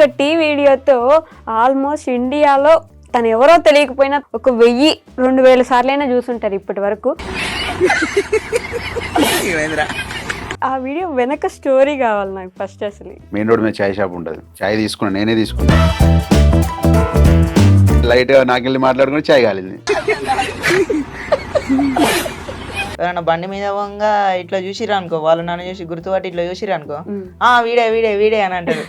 ఒక్కటి వీడియోతో ఆల్మోస్ట్ ఇండియాలో తను ఎవరో తెలియకపోయినా 1000-2000 సార్లైనా చూసుంటారు ఇప్పటి వరకు. ఆ వీడియో వెనక స్టోరీ కావాలి నాకు ఫస్ట్. అసలు మెయిన్ రోడ్ మీద చాయ్ షాప్ ఉంటుంది. చాయ్ తీసుకున్నా, నేనే తీసుకున్నా. లైట్ గా నాకెళ్ళి మాట్లాడుకుని చాయ్ కాలింది. ఎవరన్నా బండి మీద పోగా ఇట్లా చూసిరా అనుకో, వాళ్ళు నన్ను చూసి గుర్తుపట్టి ఇట్లా చూసిరా అనుకో, వీడే వీడే వీడే అని అంటారు.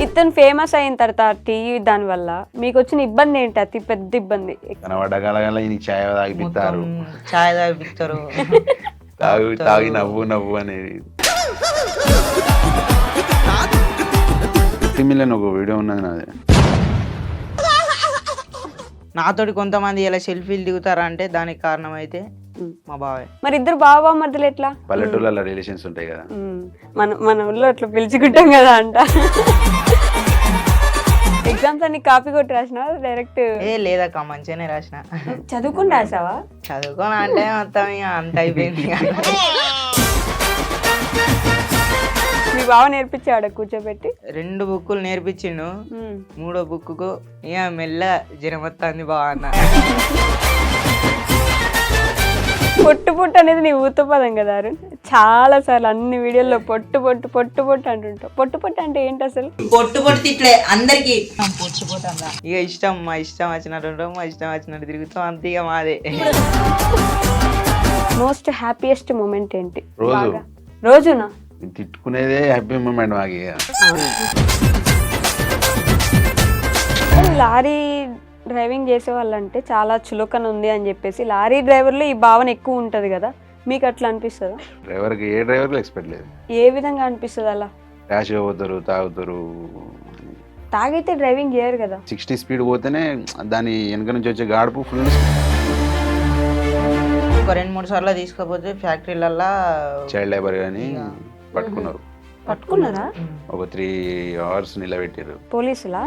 ఇతను ఫేమస్ అయిన తర్వాత టీవీ దాని వల్ల మీకు వచ్చిన ఇబ్బంది ఏంటి? అతి పెద్ద ఇబ్బంది. కనబడగల చాయ్ తాగిపిస్తారు, చాయ్ తాగిపిస్తారు, తాగి నవ్వు నవ్వు అనేది. ఒక వీడియో ఉన్నది నాది. నాతోటి కొంతమంది ఇలా సెల్ఫీలు దిగుతారా అంటే దానికి కారణం అయితే మా బావే. మరి ఇద్దరు బావ మధ్యలో ఎట్లా? పల్లెటూళ్ళలో రిలేషన్స్ ఉంటాయి కదా, మన ఊళ్ళో అట్లా పిలుచుకుంటాం కదా అంట. ఎగ్జామ్స్ అన్ని కాపీ కొట్టి రాసినా డైరెక్ట్? లేదక్క, మంచిగానే రాసిన. చదువుకుని రాసావా? చదువుకోని అంటే మొత్తం ఇక అంత అయిపోయింది. మీ బావ నేర్పించాడు కూర్చోబెట్టి? 2 బుక్కులు నేర్పించిండు. 3వ బుక్కు ఇక మెల్ల జ్వరమొత్తాంది బావ అన్న. పొట్టు పొట్టు అనేది నీ ఊత పదం కదా అరుణ్. చాలా సార్లు అన్ని వీడియోల్లో పొట్టు పొట్టు పొట్టు పొట్టు అంటుంటావు. పొట్టు పొట్టు అంటే ఏంటి అసలు? పొట్టు పొట్టు తిట్లే అందరికి. పొట్టు పొట్టు అన్న ఇక ఇష్టం, మా ఇష్టం వచ్చినట్టు ఉంటాం, మా ఇష్టం వచ్చినట్టు తిరుగుతాం, అంతే ఇక మాదే. మోస్ట్ హ్యాపీయెస్ట్ మూమెంట్ ఏంటి? రోజు. రోజునా? తిట్టుకునేదే హ్యాపీ మూమెంట్ మాకు. లారీ డ్రైవింగ్ చేసే వాళ్ళంటే చాలా చులకన ఉంది అని చెప్పేసి లారీ డ్రైవర్లో ఈ భావన ఎక్కువ ఉంటుంది కదా, మీకు అట్లా అనిపిస్తుందా? డ్రైవర్కి ఏ డ్రైవర్కి ఎక్స్పెక్ట్ లేదు. ఏ విధంగా అనిపిస్తుంది అలా? ర్యాష్గా పోతారు, తాగుతారు. తాగైతే డ్రైవింగ్ చేయరు కదా. 60 స్పీడ్ పోతేనే దాని వెనక నుంచి వచ్చే గాడుపు ఫుల్. ఒక 2-3 సార్లు తీసుకపోతే ఫ్యాక్టరీలల్లా చైల్డ్ లేబర్ కానీ పట్టుకున్నారు. పట్టుకున్నారా? ఒక 3 అవర్స్ నిలబెట్టారు పోలీసులా?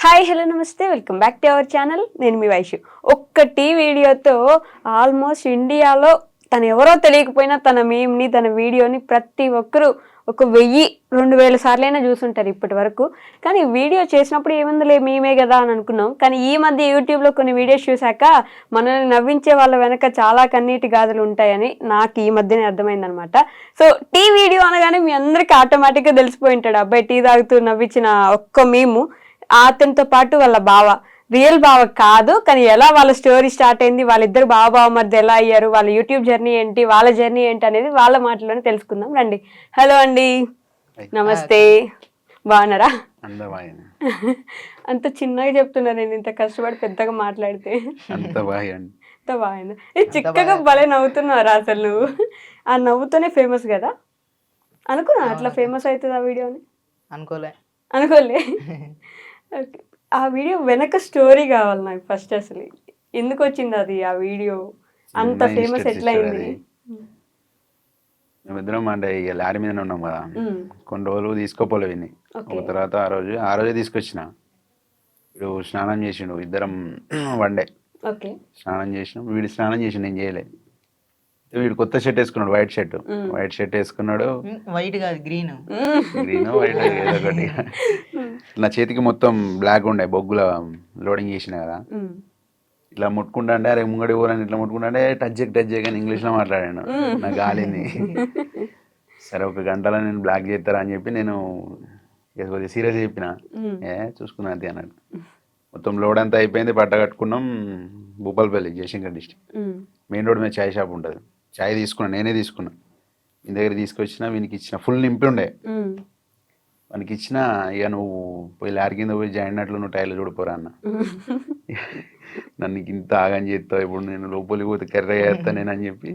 హాయ్, హలో, నమస్తే, welcome back to our channel. నేను మీ వైషు. ఒక్కటి వీడియోతో ఆల్మోస్ట్ ఇండియాలో తను ఎవరో తెలియకపోయినా తన మీమ్ని, తన వీడియోని ప్రతి ఒక్కరూ 1000-2000 సార్లైనా చూసుంటారు ఇప్పటి వరకు. కానీ వీడియో చేసినప్పుడు ఏముందిలే మేమే కదా అని అనుకున్నాం. కానీ ఈ మధ్య యూట్యూబ్లో కొన్ని వీడియోస్ చూశాక మనల్ని నవ్వించే వాళ్ళ వెనక చాలా కన్నీటి గాథలు ఉంటాయని నాకు ఈ మధ్యనే అర్థమైందనమాట. సో టీ వీడియో అనగానే మీ అందరికీ ఆటోమేటిక్గా తెలిసిపోయి ఉంటాడు, అబ్బాయి టీ తాగుతూ నవ్వించిన ఒక్క మీము. అతనితో పాటు వాళ్ళ బావ, రియల్ బావ కాదు కానీ ఎలా వాళ్ళ స్టోరీ స్టార్ట్ అయింది, వాళ్ళిద్దరు బావ మధ్య ఎలా అయ్యారు, వాళ్ళ యూట్యూబ్ జర్నీ ఏంటి, వాళ్ళ జర్నీ ఏంటి అనేది వాళ్ళ మాటలోనే తెలుసుకుందాం రండి. హలో అండి, నమస్తే, బాగున్నారా? అంత చిన్నగా చెప్తున్నా, నేను ఇంత కష్టపడి పెద్దగా మాట్లాడితే. అంత బాగుంది. చిక్కగా భలే నవ్వుతున్నారా అసలు నువ్వు. ఆ నవ్వుతోనే ఫేమస్ కదా అనుకున్నా. అట్లా ఫేమస్ అవుతుంది ఆ వీడియోని? అనుకోలే. ఆ వీడియో వెనక స్టోరీ కావాలి నాకు ఫస్ట్. అసలు ఎందుకు వచ్చింది అది, ఆ వీడియో అంత ఫేమస్ ఎట్లా అయింది? మేమిద్దరం అంటే ఇక లారీ మీద ఉన్నాం కదా, కొన్ని రోజులు తీసుకోపోలే విని. ఒక తర్వాత ఆ రోజే తీసుకొచ్చిన. వీడు స్నానం చేసిండు, ఇద్దరం వన్డే స్నానం చేసినాం. వీడు స్నానం చేసిండు, నేను చేయలే. వీడు కొత్త షర్ట్ వేసుకున్నాడు, వైట్ షర్ట్ వేసుకున్నాడు. వైట్ కాదు, గ్రీన్ వైట్ ఏదో ఒకటి. నా చేతికి మొత్తం బ్లాక్ ఉండే, బొగ్గుల లోడింగ్ చేసిన కదా. ఇట్లా ముట్టుకుంటా అంటే అరే ముంగడి పోరని ఇట్లా ముట్టుకుంటా అంటే టచ్ చేయగానే ఇంగ్లీష్లో మాట్లాడాను. నాకు గాలింది. సరే 1 గంటలో నేను బ్లాక్ చేస్తారా అని చెప్పి నేను కొద్దిగా సీరియస్ చెప్పిన. చూసుకున్నా అంతే అన్నాడు. మొత్తం లోడ్ అంతా అయిపోయింది, పట్ట కట్టుకున్నాం. Bhupalpally, Jayashankar district. Main road మీద చాయ్ షాప్ ఉంటుంది. చాయ్ తీసుకున్నా, నేనే తీసుకున్నా. వీని దగ్గర తీసుకొచ్చిన, వీనికి ఇచ్చిన. ఫుల్ నింపి ఉండే వానికి ఇచ్చిన. ఇక నువ్వు పోయి లారీ కింద పోయి జాయిన్ అయినట్లు నువ్వు టైర్లు చూడిపోరా అన్న. నన్ను ఇంత ఆగని చేస్తావు, ఇప్పుడు నేను లోపలికి పోతే కర్ర చేస్తా నేను అని చెప్పి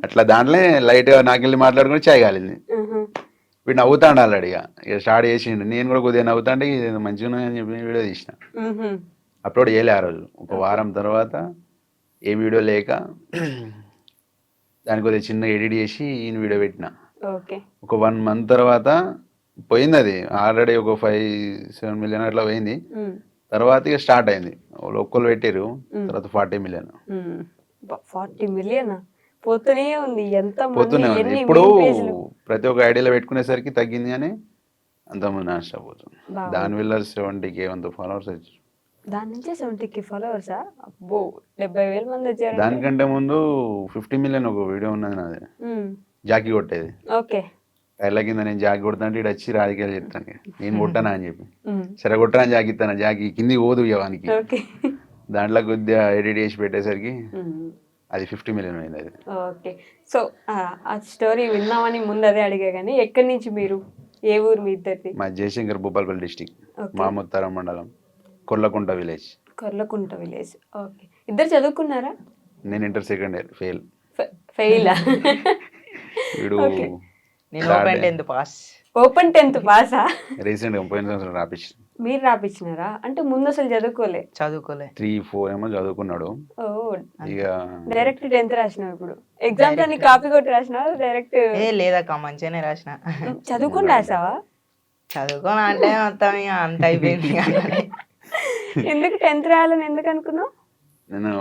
అట్లా దాంట్లో లైట్గా నాకెళ్ళి మాట్లాడుకుని చాయ్ కాలింది. వీడు నవ్వుతాడు ఆల్రెడీ. ఇక స్టార్ట్ చేసిండు. నేను కూడా కొద్దిగా నవ్వుతా అంటే ఇది మంచిగా ఉన్నదని చెప్పి వీడియో తీసిన. అప్లోడ్ చేయలే ఆ రోజు. ఒక వారం తర్వాత ఏ వీడియో లేక దానికి కొద్దిగా చిన్న ఎడిట్ చేసి ఈయన వీడియో పెట్టిన. ఒక 1 month తర్వాత పోయింది అది. ఆల్రెడీ ఒక 5-7 million అట్లా పోయింది. తర్వాత ఇక స్టార్ట్ అయింది. ఒక్కళ్ళు పెట్టారు, తర్వాత 40 మిలియన్ 40 మిలియన్ పోతూనే ఉంది. ఎంత పోతూనే ఉంది. ఎన్ని ఇప్పుడు meme page లు. ప్రతి ఒక్క ఐడియాలో పెట్టుకునేసరికి తగ్గింది కానీ అంతమంది నాన్ స్టాప్ అవుతుంది. బాగుంది. దానివల్ల 70K వంద ఫాలోవర్స్ వచ్చారు. దాని నుంచే 70K ఫాలోవర్సా? అబ్బో 70,000 మంది వచ్చారు. దానికంటే ముందు 50 మిలియన్ ఒక వీడియో ఉన్నది నాది, జాకీ కొట్టేది. ఓకే. టైర్ల కింద నేను జాకీ కొడతాంటే ఇటు వచ్చి రాజకీయాలు చెప్తాను, నేను కొట్టానా అని చెప్పి, సరే కొట్టాను జాకీ ఇస్తాను, జాకీ కింది పోదు ఇవ్వడానికి. ఓకే. దాంట్లో కొద్దిగా ఎడిట్ చేసి పెట్టేసరికి అది 50 మిలియన్ అయింది. అది ఓకే. సో ఆ స్టోరీ విన్నామని ముందు అదే అడిగా కానీ ఎక్కడి నుంచి మీరు, ఏ ఊరు మీ ఇద్దరిది? మా జయశంకర్ భూపాలపల్లి డిస్టిక్, Okay. మాముత్తరం మండలం, Kollakunta village. Korlakunta village. Okay. ఇద్దరు చదువుకున్నారా? నేను ఇంటర్ సెకండ్ ఇయర్ ఫెయిల్. ఫెయిలా? వీడు నేను open 10th pass. Open 10th పాసా? రీసెంట్గా పోయిన సంవత్సరం రాపించి. మీరు రాపించినారా? అంటే ముందు అసలు చదువుకోలే? చదువుకోలే. 3-4 ఏమో చదువుకున్నాడు. ఓ, ఇక డైరెక్ట్ 10th రాసినావు. ఇప్పుడు ఎగ్జామ్స్ అన్ని కాపీ కొట్టి రాసినావా డైరెక్ట్? లేదక్క, మంచిగానే రాసిన. చదువుకొని రాసావా? చదువుకోని అంటే మొత్తం ఇక అంత అయిపోయింది. ఎందుకు 10th రాయాలని ఎందుకు అనుకున్నావు? నేను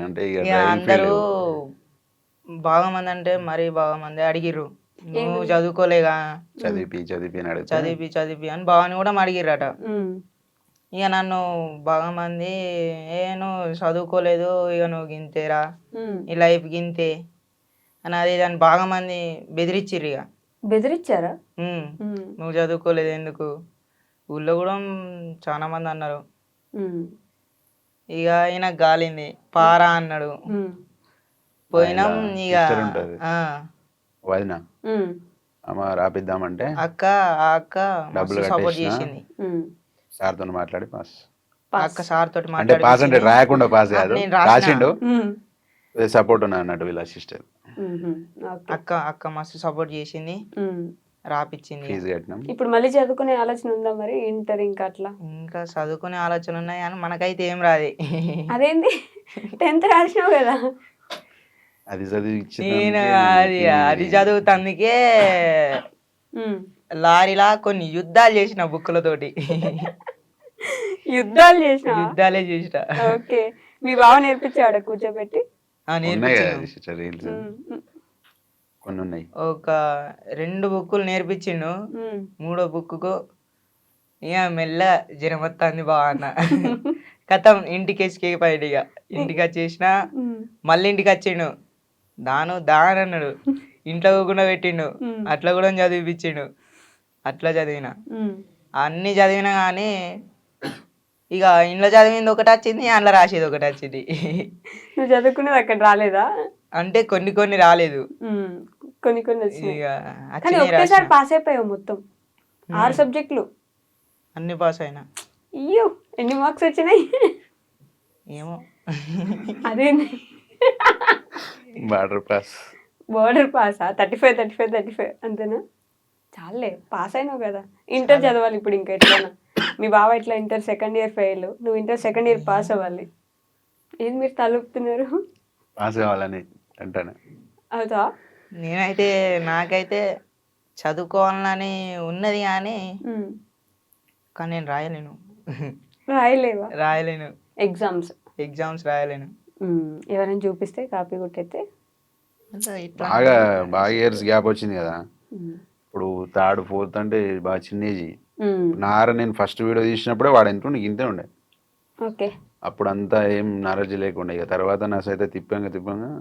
అంటే ఇక ఇక driving అందరూ field బాగా మంది అంటే మరీ బాగా మంది అడిగిర్రు, నువ్వు చదువుకోలేగా, చదివి అని అడిగితే చదివి అని బావని కూడా అడిగిర్రట. ఉమ్, ఇక నన్ను బాగా మంది నువ్వు చదువుకోలేదు, ఇక నువ్వు గింతేరా, ఉమ్. ఈ లైఫ్ గింతే అని అది దాన్ని బాగా మంది బెదిరిచ్చిర్రు. ఇక బెదిరించారా? ఉమ్, ఉమ్, నువ్వు చదువుకోలేదు ఎందుకు, ఊళ్ళో కూడా చాలా మంది అన్నారు. ఉమ్, ఇక ఈయన గాలింది, పారా అన్నాడు. ఉమ్, పోయినాం. ఇక sister ఉంటది. ఆ, వదిన ఉమ్, అమ్మ రాపిద్దామంటే అక్క ఆ అక్క డబ్బులు సపోర్ట్ కట్టేసిన. చేసింది. ఉమ్. సార్తో మాట్లాడి పాస్. ఆ అక్క సార్ తోటి అంటే పాస్ అంటే రాయకుండా పాస్ కాదు, నేను రాసిన. రాసిండు. ఉమ్, సపోర్ట్ ఉన్నా అన్నట్టు వీళ్ళ సిస్టర్. ఉమ్, ఓకే. అక్క మస్తు సపోర్ట్ చేసింది, ఉమ్. రాపిచ్చింది. ఫీజు కట్టినాం. ఇప్పుడు మళ్ళీ చదువుకునే ఆలోచన ఉందా మరి? ఇంటర్ ఇంకా అట్లా? ఇంకా చదువుకునే ఆలోచన ఉన్నాయి కానీ మనకైతే ఏం రాదు. అదేంటి 10th రాసినావు కదా? అది చదివి నేను అది చదువుతందుకే ఉమ్. లారీలా కొన్ని యుద్ధాలు చేసిన బుక్కులతోటి. యుద్ధాలు చేసినా? యుద్ధాలే చేసిన. ఓకే. మీ బావ నేర్పించాడు కూర్చోబెట్టి? ఉన్నాయి కదా నేర్పించిండు. సిస్టర్, రీల్స్ ఉమ్, కొన్ని ఉన్నాయి. ఒక 2 బుక్కులు నేర్పించిండు. ఉమ్, 3వ బుక్కు ఇక మెల్ల జ్వరం వస్తుంది బాగా అన్న. కథం ఇంటికి ఎస్కేపోయాడు. ఇక ఇంటికి వచ్చేసిన, ఉమ్, మళ్ళీ ఇంటికి వచ్చిండు. దాని అన్నాడు, ఇంట్లో కూడా పెట్టిండు. అట్లా కూడా చదివిపించిండు. అట్లా చదివిన, ఉమ్. అన్ని చదివినా కానీ ఇక ఇంట్లో చదివింది ఒకటి వచ్చింది, అందులో రాసేది ఒకటి వచ్చింది. నువ్వు చదువుకునేది అక్కడ రాలేదా? అంటే కొన్ని రాలేదు. ఉమ్, కొన్ని కొన్ని వచ్చినాయి. ఇక కానీ వచ్చినాయి ఒకేసారి రాసిన. పాస్ అయిపోయావు మొత్తం 6 సబ్జెక్టులు. అన్ని పాస్ అయినా. అయ్యో, ఎన్ని మార్క్స్ వచ్చినాయి? ఏమో అదేంటి బార్డర్ పాస్. బోర్డర్ పాసా? 35 అంతేనా? చాలే, పాస్ అయినావు కదా. ఇంటర్ చదవాలి ఇప్పుడు ఇంకా ఎట్లైనా. మీ బావ ఇట్లా ఇంటర్ సెకండ్ ఇయర్ ఫెయిల్, నువ్వు ఇంటర్ సెకండ్ ఇయర్ పాస్ అవ్వాలి. ఏం మీరు తలుపుతున్నారు? పాస్ కావాలని అంటాను. అవుతా? నేనైతే నాకైతే చదువుకోవాలని ఉన్నది కానీ ఉమ్. కానీ నేను రాయలేను. రాయలేవా? రాయలేను, ఎగ్జామ్స్ రాయలేను. ఎవరైనా చూపిస్తే కాపీ కొట్టయితే? అంటే ఇట్లా బాగా ఇయర్స్ గ్యాప్ వచ్చింది కదా. ఇప్పుడు 3rd 4th అంటే బాగా చిన్న ఏజ్. నేను ఫస్ట్ వీడియో తీసినప్పుడే వాడు ఎంత ఉండే, ఇంతే ఉండే. ఓకే. అప్పుడు అంతా ఏం నాలెడ్జ్ లేకుండా, ఇక తర్వాత నా సైతే తిప్పంగా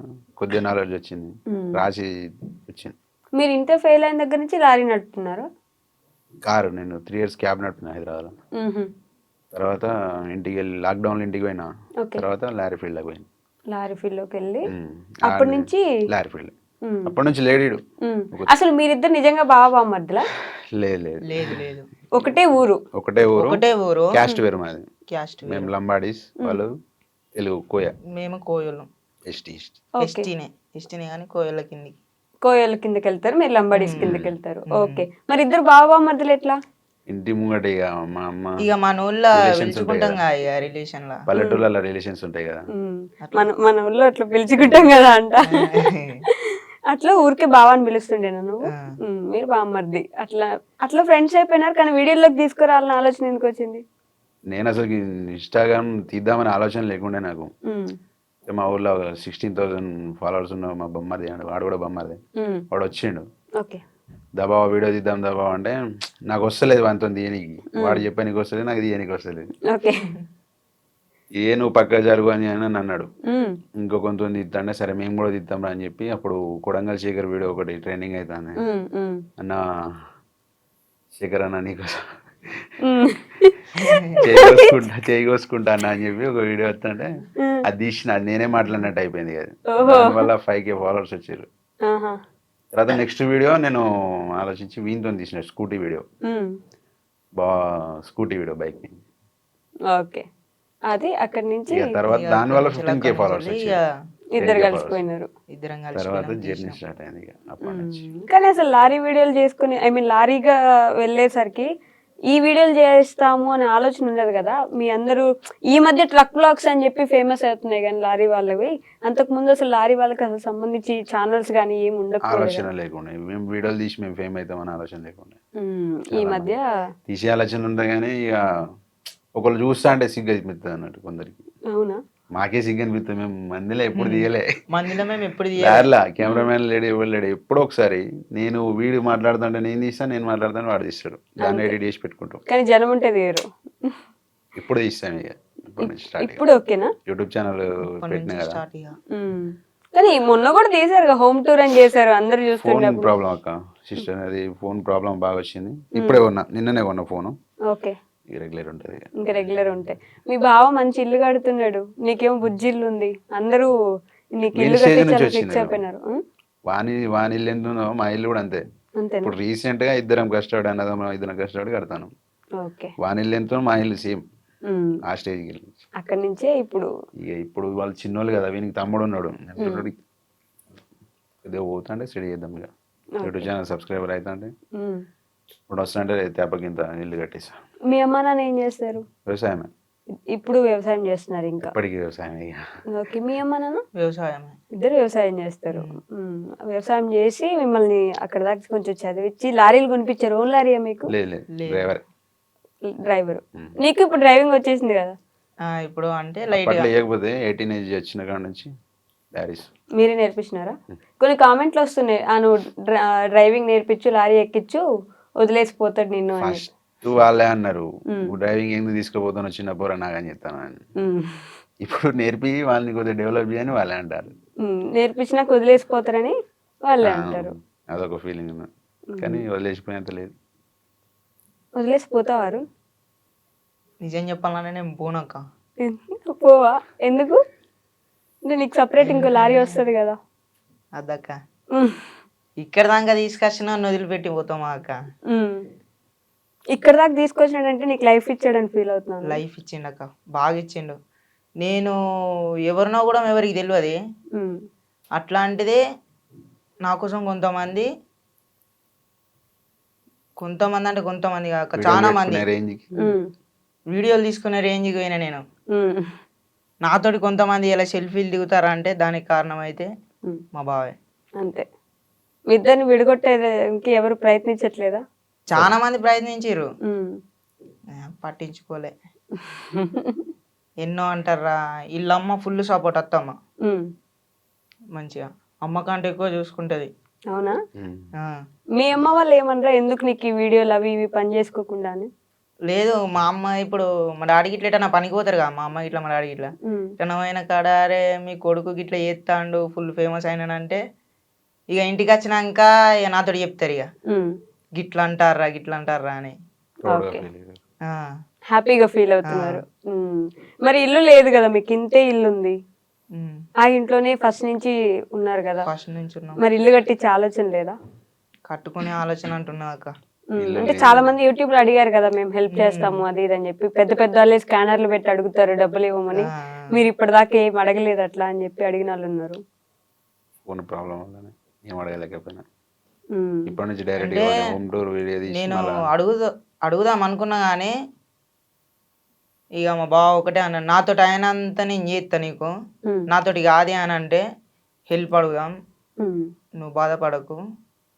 కొద్దిగా నాలెడ్జ్ వచ్చింది, రాసి వచ్చింది. మీరు ఇంటర్ ఫెయిల్ అయిన దగ్గర నుంచి లారీ నడుపుతున్నారా? కారు నేను 3 years క్యాబ్ నడుపుతున్నా హైదరాబాద్లో. తర్వాత ఇంటికి వెళ్ళి లాక్డౌన్లో ఇంటికి పోయినా. ఓకే. తర్వాత లారీ ఫీల్డ్లోకి పోయింది. లారీ ఫీల్డ్లోకి వెళ్ళి అప్పటి నుంచి లారీ ఫీల్డ్ అప్పటి నుంచి లేడీడు. అసలు మీరిద్దరు నిజంగా బావ మధ్యలో? లేదు లేదు. ఒకటే ఊరు? ఒకటే ఊరు. క్యాస్ట్ వేరు మాది. క్యాస్ట్ మేము లంబాడీస్, వాళ్ళు తెలుగు కోయ. మేము కోయలం. ఎస్టీనే కానీ కోయల కిందికి. కోయల కిందకి వెళ్తారు, మీరు లంబాడీస్ కిందకి వెళ్తారు. ఓకే. మరి ఇద్దరు బావ మధ్యలో ఎట్లా? ఇంటి ముంగట ఇక మా అమ్మ, ఇక మన ఊళ్ళో పిలుచుకుంటాం కదా రిలేషన్ లా, పల్లెటూళ్ళలో రిలేషన్స్ ఉంటాయి కదా. మన ఊళ్ళో అట్లా పిలుచుకుంటాం కదా అంట. అట్లా ఊరికే బావ అని పిలుస్తుండే నువ్వు, మీరు బామ్మర్ది. అట్లా ఫ్రెండ్స్ అయిపోయినారు. కానీ వీడియోలోకి తీసుకురావాలని ఆలోచన ఎందుకు వచ్చింది? నేను అసలు ఇన్స్టాగ్రామ్ తీద్దామని ఆలోచన లేకుండే నాకు. మా ఊర్లో 16,000 ఫాలోవర్స్ ఉన్న మా బొమ్మది, వాడు కూడా బొమ్మది, వాడు వచ్చిండు. ఓకే. దబావ వీడియో తీద్దాం దబావ అంటే నాకు వస్తలేదు వానితో తీయనికి. వాడు చెప్పానికి వస్తలేదు, నాకు తీయనికి వస్తలేదు. ఓకే. నువ్వు పక్క జరుగు అని అని అన్నాడు. ఇంకో కొంత తీద్దాంటే సరే మేము కూడా తీద్దాం అని చెప్పి అప్పుడు కొడంగల్ శేఖర్ వీడియో ఒకటి ట్రెండింగ్ అవుతాను. అన్న శేఖర్ అన్న నీకు చేయి కోసుకుంటా అన్న అని చెప్పి ఒక వీడియో వస్తుంటే అది తీసిన, అది నేనే మాట్లాడినట్టు అయిపోయింది కదా. దానివల్ల 5K ఫాలోవర్స్ వచ్చారు. తర్వాత నెక్స్ట్ వీడియో నేను ఆలోచించి వీనితో తీసిన scooty video, scooty video bike. Okay. అది అక్కడి నుంచి తర్వాత దానివల్ల 15K ఫాలోవర్స్ వచ్చారు. ఇద్దరు కలిసిపోయినారు. తర్వాత జర్నీ స్టార్ట్ అయింది ఇక అప్పటి నుంచి. కానీ అసలు లారీ వీడియోలు చేసుకుని లారీగా వెళ్ళేసరికి ఈ వీడియోలు చేస్తాము అనే ఆలోచన ఉండదు కదా. మీ అందరూ ఈ మధ్య ట్రక్ బ్లాగ్స్ అని చెప్పి ఫేమస్ అవుతున్నాయి కానీ లారీ వాళ్ళవి, అంతకు ముందు అసలు లారీ వాళ్ళకి అసలు సంబంధించి ఛానల్స్ కానీ ఏమి ఉండకపోలేదు. ఆలోచన లేకుండా మేము వీడియోలు తీసి మేము ఫేమ్ అవుతామని ఆలోచన లేకుండా ఈ మధ్య తీసే ఆలోచన ఉంటాయి కానీ ఇక ఒకళ్ళు చూస్తా అంటే సిగ్గు అనిపిస్తుంది అన్నట్టు కొందరికి. అవునా? మాకే సిగ్గు అనిపిస్తుంది. మేము మందిలో ఎప్పుడు తీయలే, మందిలో కెమెరామెన్ లేడు, ఎవరు లేడు. ఎప్పుడో ఒకసారి నేను వీడియో మాట్లాడుతుంటే నేను తీస్తాను, నేను మాట్లాడుతాను వాడు తీస్తాడు, దాన్ని ఎడిట్ చేసి పెట్టుకుంటాం. కానీ జనం ఉంటే తీయరు. ఇప్పుడు తీస్తాం ఇక ఇప్పుడు ఓకేనా? యూట్యూబ్ ఛానల్ పెట్టినా కదా. కానీ మొన్న కూడా తీసారు, హోమ్ టూర్ అని చేశారు, అందరు చూస్తుంటే. ఫోన్ ప్రాబ్లం అక్క సిస్టర్, అది ఫోన్ ప్రాబ్లం బాగా వచ్చింది. ఇప్పుడే కొన్నా, నిన్ననే కొన్నా ఫోను. ఓకే. రెగ్యులర్ ఉంటుంది, ఇంకా రెగ్యులర్ ఉంటాయి. మీ బావ మంచి ఇల్లు కడుతున్నాడు, నీకేమో బుజ్జి ఇల్లు ఉంది, అందరూ నీకు ఇల్లు కట్టించాలని ఫిక్స్ అయిపోయినారు. వాని ఇల్లు ఎంత ఉందో మా ఇల్లు కూడా అంతే. ఇప్పుడు రీసెంట్ గా ఇద్దరం కష్టపడి అన్నదమ్ములం ఇద్దరం కష్టపడి కడతాను. వాని ఇల్లు ఎంతో మా ఇల్లు సేమ్ ఆ స్టేజ్కి వెళ్ళి అక్కడి నుంచే ఇప్పుడు వాళ్ళు చిన్నోళ్ళు కదా, వీనికి తమ్ముడు ఉన్నాడు. ఇదే పోతుంటే స్టడీ చేద్దాం ఇక యూట్యూబ్ ఛానల్ సబ్స్క్రైబర్ అవుతా అంటే ఇప్పుడు వస్తుంటే తేపకింత ఇల్లు కట్టేసా. మీ అమ్మ నాన్న ఏం చేస్తారు? వ్యవసాయమే. ఇప్పుడు వ్యవసాయం చేస్తున్నారు ఇంకా? ఇప్పటికీ వ్యవసాయం. ఓకే. మీ అమ్మ నాన్న వ్యవసాయం, ఇద్దరు వ్యవసాయం చేస్తారు. వ్యవసాయం చేసి మిమ్మల్ని అక్కడ దాకా కొంచెం చదివించి లారీలు కొనిపించారు. ఓన్ లారీయా మీకు? లేదు, డ్రైవర్. నీకు ఇప్పుడు డ్రైవింగ్ వచ్చేసింది కదా? ఇప్పుడు అంటే లైట్ లేకపోతే 18 ఏజ్ వచ్చిన కాడ నుంచి మీరే నేర్పించినారా? కొన్ని కామెంట్లు వస్తున్నాయి, నువ్వు డ్రైవింగ్ నేర్పించు, లారీ ఎక్కించు, వదిలేసిపోతాడు నిన్ను అని. వాళ్ళే అన్నారు, డ్రైవింగ్ ఎందుకు తీసుకుపోతాను చిన్న పోరా నాగని చెప్తాను అని. ఇప్పుడు నేర్పి వాళ్ళని కొద్దిగా డెవలప్ చేయని వాళ్ళే అంటారు. నేర్పించినాక వదిలేసిపోతారని వాళ్ళే అంటారు. అదొక ఫీలింగ్ ఉంది, కానీ వదిలేసిపోయేంత లేదు. వదిలేసిపోతావారు? నిజం చెప్పాలనే నేను పోనక్క. పోవా? ఎందుకు? అంటే నీకు సపరేట్ ఇంకో లారీ వస్తుంది కదా. అదక్క ఇక్కడ దాకా తీసుకొచ్చిన వదిలిపెట్టి పోతామా అక్క? ఇక్కడ దాకా తీసుకొచ్చినాడంటే నీకు లైఫ్ ఇచ్చాడని ఫీల్ అవుతున్నాను. లైఫ్ ఇచ్చిండు అక్క, బాగా ఇచ్చిండు. నేను ఎవరినో కూడా ఎవరికి తెలియదు, అట్లాంటిదే నా కోసం కొంతమంది అంటే కొంతమంది కాక చాలా మంది వీడియోలు తీసుకునే రేంజ్కి పోయినా నేను. నాతోటి కొంతమంది ఇలా సెల్ఫీలు దిగుతారా అంటే దానికి కారణం అయితే మా బావే. అంతే. మీ ఇద్దరిని విడగొట్టేదానికి ఎవరు ప్రయత్నించట్లేదా? చాలా మంది ప్రయత్నించారు, పట్టించుకోలే. ఎన్నో అంటారా, వీళ్ళమ్మ ఫుల్ సపోర్ట్, అత్తమ్మ మంచిగా అమ్మ కంటే ఎక్కువ చూసుకుంటది. అవునా? మీ అమ్మ వాళ్ళు ఏమన్నారా, ఎందుకు నీకు ఈ వీడియోలు అవి ఇవి పని చేసుకోకుండా అని? లేదు, మా అమ్మ ఇప్పుడు మా డాడీకి ఇట్లా నా పనికి పోతారు కదా, మా అమ్మ ఇట్లా మా డాడీ ఇట్లా అయిన కాడ, అరే మీ కొడుకు ఇట్లా చేస్తాడు ఫుల్ ఫేమస్ అయినానంటే ఇక ఇంటికి వచ్చినాక ఇక నాతో చెప్తారు, ఇక గిట్లా అంటారా అని. హ్యాపీగా ఫీల్ అవుతున్నారు. మరి ఇల్లు లేదు కదా మీకు, ఇంతే ఇల్లు ఉంది, ఆ ఇంట్లోనే ఫస్ట్ నుంచి ఉన్నారు కదా. ఫస్ట్ నుంచి ఉన్నాం. మరి ఇల్లు కట్టించే ఆలోచన లేదా? కట్టుకునే ఆలోచన అంటున్నా అక్క. అంటే చాలా మంది యూట్యూబ్ లో అడిగారు కదా, మేము హెల్ప్ చేస్తాము అది ఇది అని చెప్పి, పెద్ద పెద్ద వాళ్ళే స్కానర్లు పెట్టి అడుగుతారు డబ్బులు ఇవ్వమని. మీరు ఇప్పటిదాకా ఏం అడగలేదు అట్లా అని చెప్పి అడిగిన వాళ్ళు ఉన్నారు. ఫోన్ ప్రాబ్లం వల్లనే ఏం అడగలేకపోయినా. ఇప్పటి నుంచి డైరెక్ట్ హోమ్ టూర్ వీడియో తీసి నేను అడుగుదాం అనుకున్నా కానీ ఇక మా బావ ఒకటే అన్నాడు, నాతోటి అయినంత నేను చేస్తా, నీకు నాతోటి కాదే అని అంటే హెల్ప్ అడుగుదాం, నువ్వు బాధపడకు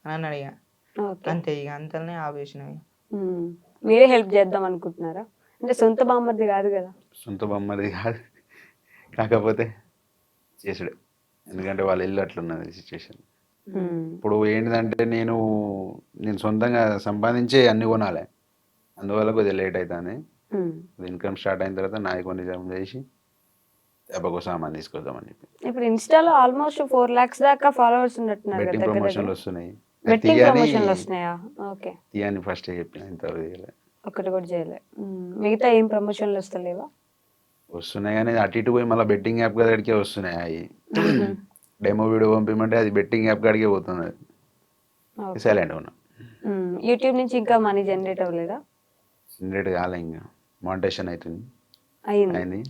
అని అన్నాడు. ఇక అంతే, ఇక అంతనే ఆపేసినవి. మీరే హెల్ప్ చేద్దాం అనుకుంటున్నారా? అంటే సొంత బామ్మర్ది కాదు కదా. సొంత బొమ్మది కాదు, కాకపోతే చేసుడే. ఎందుకంటే వాళ్ళ ఇల్లు అట్లున్నది సిచ్యువేషన్. ఇప్పుడు ఏంటిదంటే నేను సొంతంగా సంపాదించే అన్ని కొనాలి, అందువల్ల కొద్దిగా లేట్ అవుతుంది. ఇన్కమ్ స్టార్ట్ అయిన తర్వాత నాది కొన్ని జమ చేసి దెబ్బకు సామాన్ తీసుకొద్దామని చెప్పి. ఇప్పుడు ఇన్స్టాలో ఆల్మోస్ట్ 4 lakhs దాకా ఫాలోవర్స్ ఉన్నట్టున్నారు కదా బెట్టింగ్ దగ్గర ప్రమోషన్లు దగ్గర. వస్తున్నాయి. బెట్టింగ్ ప్రమోషన్లు వస్తున్నాయా? ఓకే, తీయని ఫస్ట్ చెప్పిన ఇంతవరకు చేయలే. ఒకటి కూడా చేయలే. మిగతా ఏం ప్రమోషన్లు వస్తలేవా? వస్తున్నాయి కానీ అటు ఇటు పోయి మళ్ళీ బెట్టింగ్ యాప్ కాడికే వస్తున్నాయి. అవి డెమో వీడియో పంపిమంటే అది బెట్టింగ్ యాప్ కాడికే పోతుంది. సైలెంట్ ఉన్నా. యూట్యూబ్ నుంచి ఇంకా మనీ జనరేట్ అవ్వలేదా? జనరేట్ కాలే, ఇంకా మానిటేషన్ అవుతుంది, అయింది. అయింది.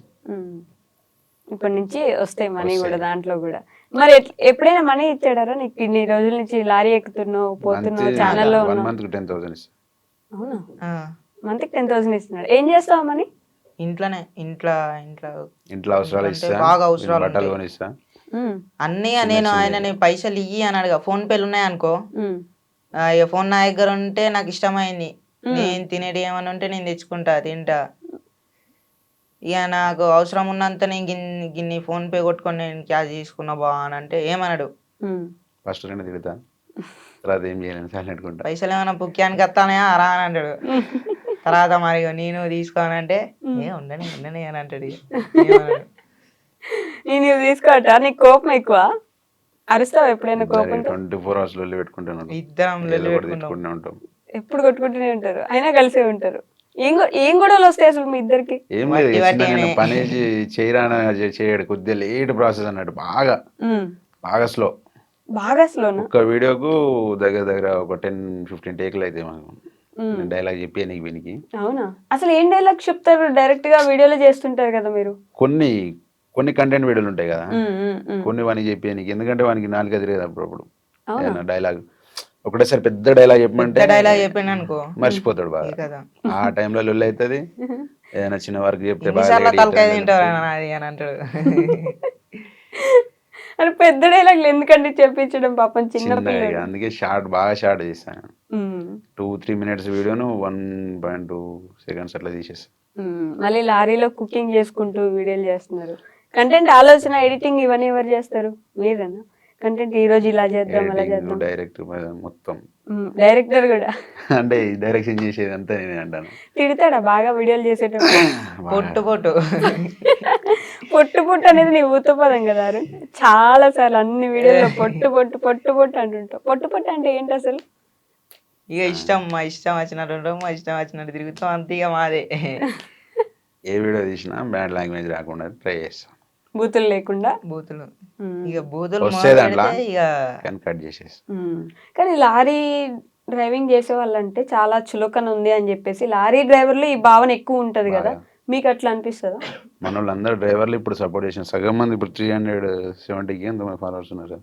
ఇప్పటి నుంచి వస్తాయి మనీ కూడా వస్తాయి. దాంట్లో కూడా. మరి ఎప్పుడైనా మనీ ఇచ్చాడారా నీకు? ఇన్ని రోజుల నుంచి లారీ ఎక్కుతున్నావు, పోతున్నావు, ఛానల్లో 1 ఉన్నావు. month 10,000 ఇస్తా. అవునా? ఆ, మంత్కి 10,000 ఇస్తున్నాడు. ఏం చేస్తావు మనీ? ఇంట్లోనే ఇంట్లో ఇంట్లో అవసరాలు అంటే ఇస్తా, బాగా అవసరాలు బట్టలు ఉంటాయి. కొనిస్తా. అన్నీ నేను ఆయనని పైసలు ఇయ్యి అన్నాడుగా, ఫోన్ పేలు ఉన్నాయి అనుకో, ఇక ఫోన్ నా దగ్గర ఉంటే నాకు ఇష్టమైంది, నేను తినేటి ఏమన్నా ఉంటే నేను తెచ్చుకుంటా, తింటా. ఇక నాకు అవసరం ఉన్నంత నేను గిన్ని ఫోన్ పే కొట్టుకొని నేను క్యాష్ తీసుకున్నా బా అని అంటే ఏమన్నాడు, ఫస్ట్ 2 తిడతా, తర్వాత ఏం చేయలేను, సైలెంట్ ఉంటా. పైసలు ఏమైనా పుక్యానికి వస్తానయా రా అని అంటాడు. తర్వాత మరి ఇక నేను తీసుకోనంటే ఉండని ఉండని అని అంటాడు. ఇక ఏమన్నాడు. నేను తీసుకోవటా? నీకు కోపం ఎక్కువ? అరుస్తావు ఎప్పుడైనా కోపం? 24 hours లొల్లి పెట్టుకుంటాను, ఇద్దరం ఏదో లొల్లి ఒకటి పెట్టుకుంటాం. తిట్టుకుంటూనే ఉంటాం. ఎప్పుడు కొట్టుకుంటూనే ఉంటారు, అయినా కలిసే ఉంటారు. ఏం గొడవలు వస్తాయి అసలు మీ ఇద్దరికి? ఏం లేదు, వట్టి చిన్న వట్టిగానే. నేను పని చేయరాన చేయడు, కొద్దిగా లేట్ ప్రాసెస్ అన్నట్టు, బాగా స్లో. బాగా స్లోనా? ఒక్క వీడియోకు దగ్గర దగ్గర ఒక 10-15 టేకులు అయితే మాకు. నేను డైలాగ్ చెప్పి నీకు వీనికి అవునా? అసలు ఏం డైలాగ్ చెప్తారు? డైరెక్ట్ గా వీడియోలో చేస్తుంటారు కదా మీరు. కొన్ని కంటెంట్ వీడియోలు ఉంటాయి కదా, కొన్ని వానికి చెప్పి నీకు, ఎందుకంటే వానికి 4 తిరిగేది అప్పుడప్పుడు డైలాగ్. ఒకటేసారి పెద్ద డైలాగ్ చెప్పమంటే డైలాగ్ చెప్పాను అనుకో మర్చిపోతాడు బాగా. కదా, ఆ టైంలో లొల్లి అవుతుంది. ఏదైనా చిన్న వర్క్ చెప్తే ఎన్నిసార్లు తలకాయ తింటావు అది అని అంటాడు. అని పెద్ద డైలాగులు ఎందుకండి చెప్పించడం, పాపం చిన్న పిల్లలు. అందుకే బాగా షార్ట్ చేస్తాను. 2-3 minutes వీడియోను 1.2 seconds అట్లా తీసేస్తాను. మళ్ళీ లారీలో కుకింగ్ చేసుకుంటూ వీడియోలు చేస్తున్నారు. కంటెంట్ ఆలోచన, ఎడిటింగ్ ఇవన్నీ ఎవరు చేస్తారు? మీరేనా? కంటెంట్ ఈ రోజు ఇలా చేద్దాం, అలా చేద్దాం. డైరెక్టర్ మొత్తం, డైరెక్టర్ కూడా అంటే డైరెక్షన్ చేసేది అంతా నేనే అంటాను. తిడతాడా బాగా వీడియోలు చేసేటప్పుడు? పొట్టు పొట్టు పొట్టు పొట్టు అనేది నీ ఊతపదం కదా అరుణ్. చాలా సార్లు అన్ని వీడియోలో పొట్టు పొట్టు పొట్టు పొట్టు అంటుంటావు. పొట్టు పొట్టు అంటే ఏంటి అసలు? ఇక మా ఇష్టం వచ్చినట్టు ఉంటాం, మా ఇష్టం వచ్చినట్టు తిరుగుతాం, అంతే ఇక మాదే. ఏ వీడియో తీసినా బ్యాడ్ లాంగ్వేజ్ రాకుండా ట్రై చేస్తాం, బూతులు లేకుండా. బూతులు ఇక బూతులు వస్తే దాంట్లో ఇక కానీ కట్ చేసేస్తాం. కానీ లారీ డ్రైవింగ్ చేసే వాళ్ళంటే చాలా చులకన ఉంది అని చెప్పేసి లారీ డ్రైవర్లు ఈ భావన ఎక్కువ ఉంటది కదా, మీకు అట్లా అనిపిస్తుందా? మన వాళ్ళందరూ డ్రైవర్లు ఇప్పుడు సపోర్ట్ చేసిన సగం మంది ఇప్పుడు 370K ఎంతమంది ఫాలోవర్స్ ఉన్నారు,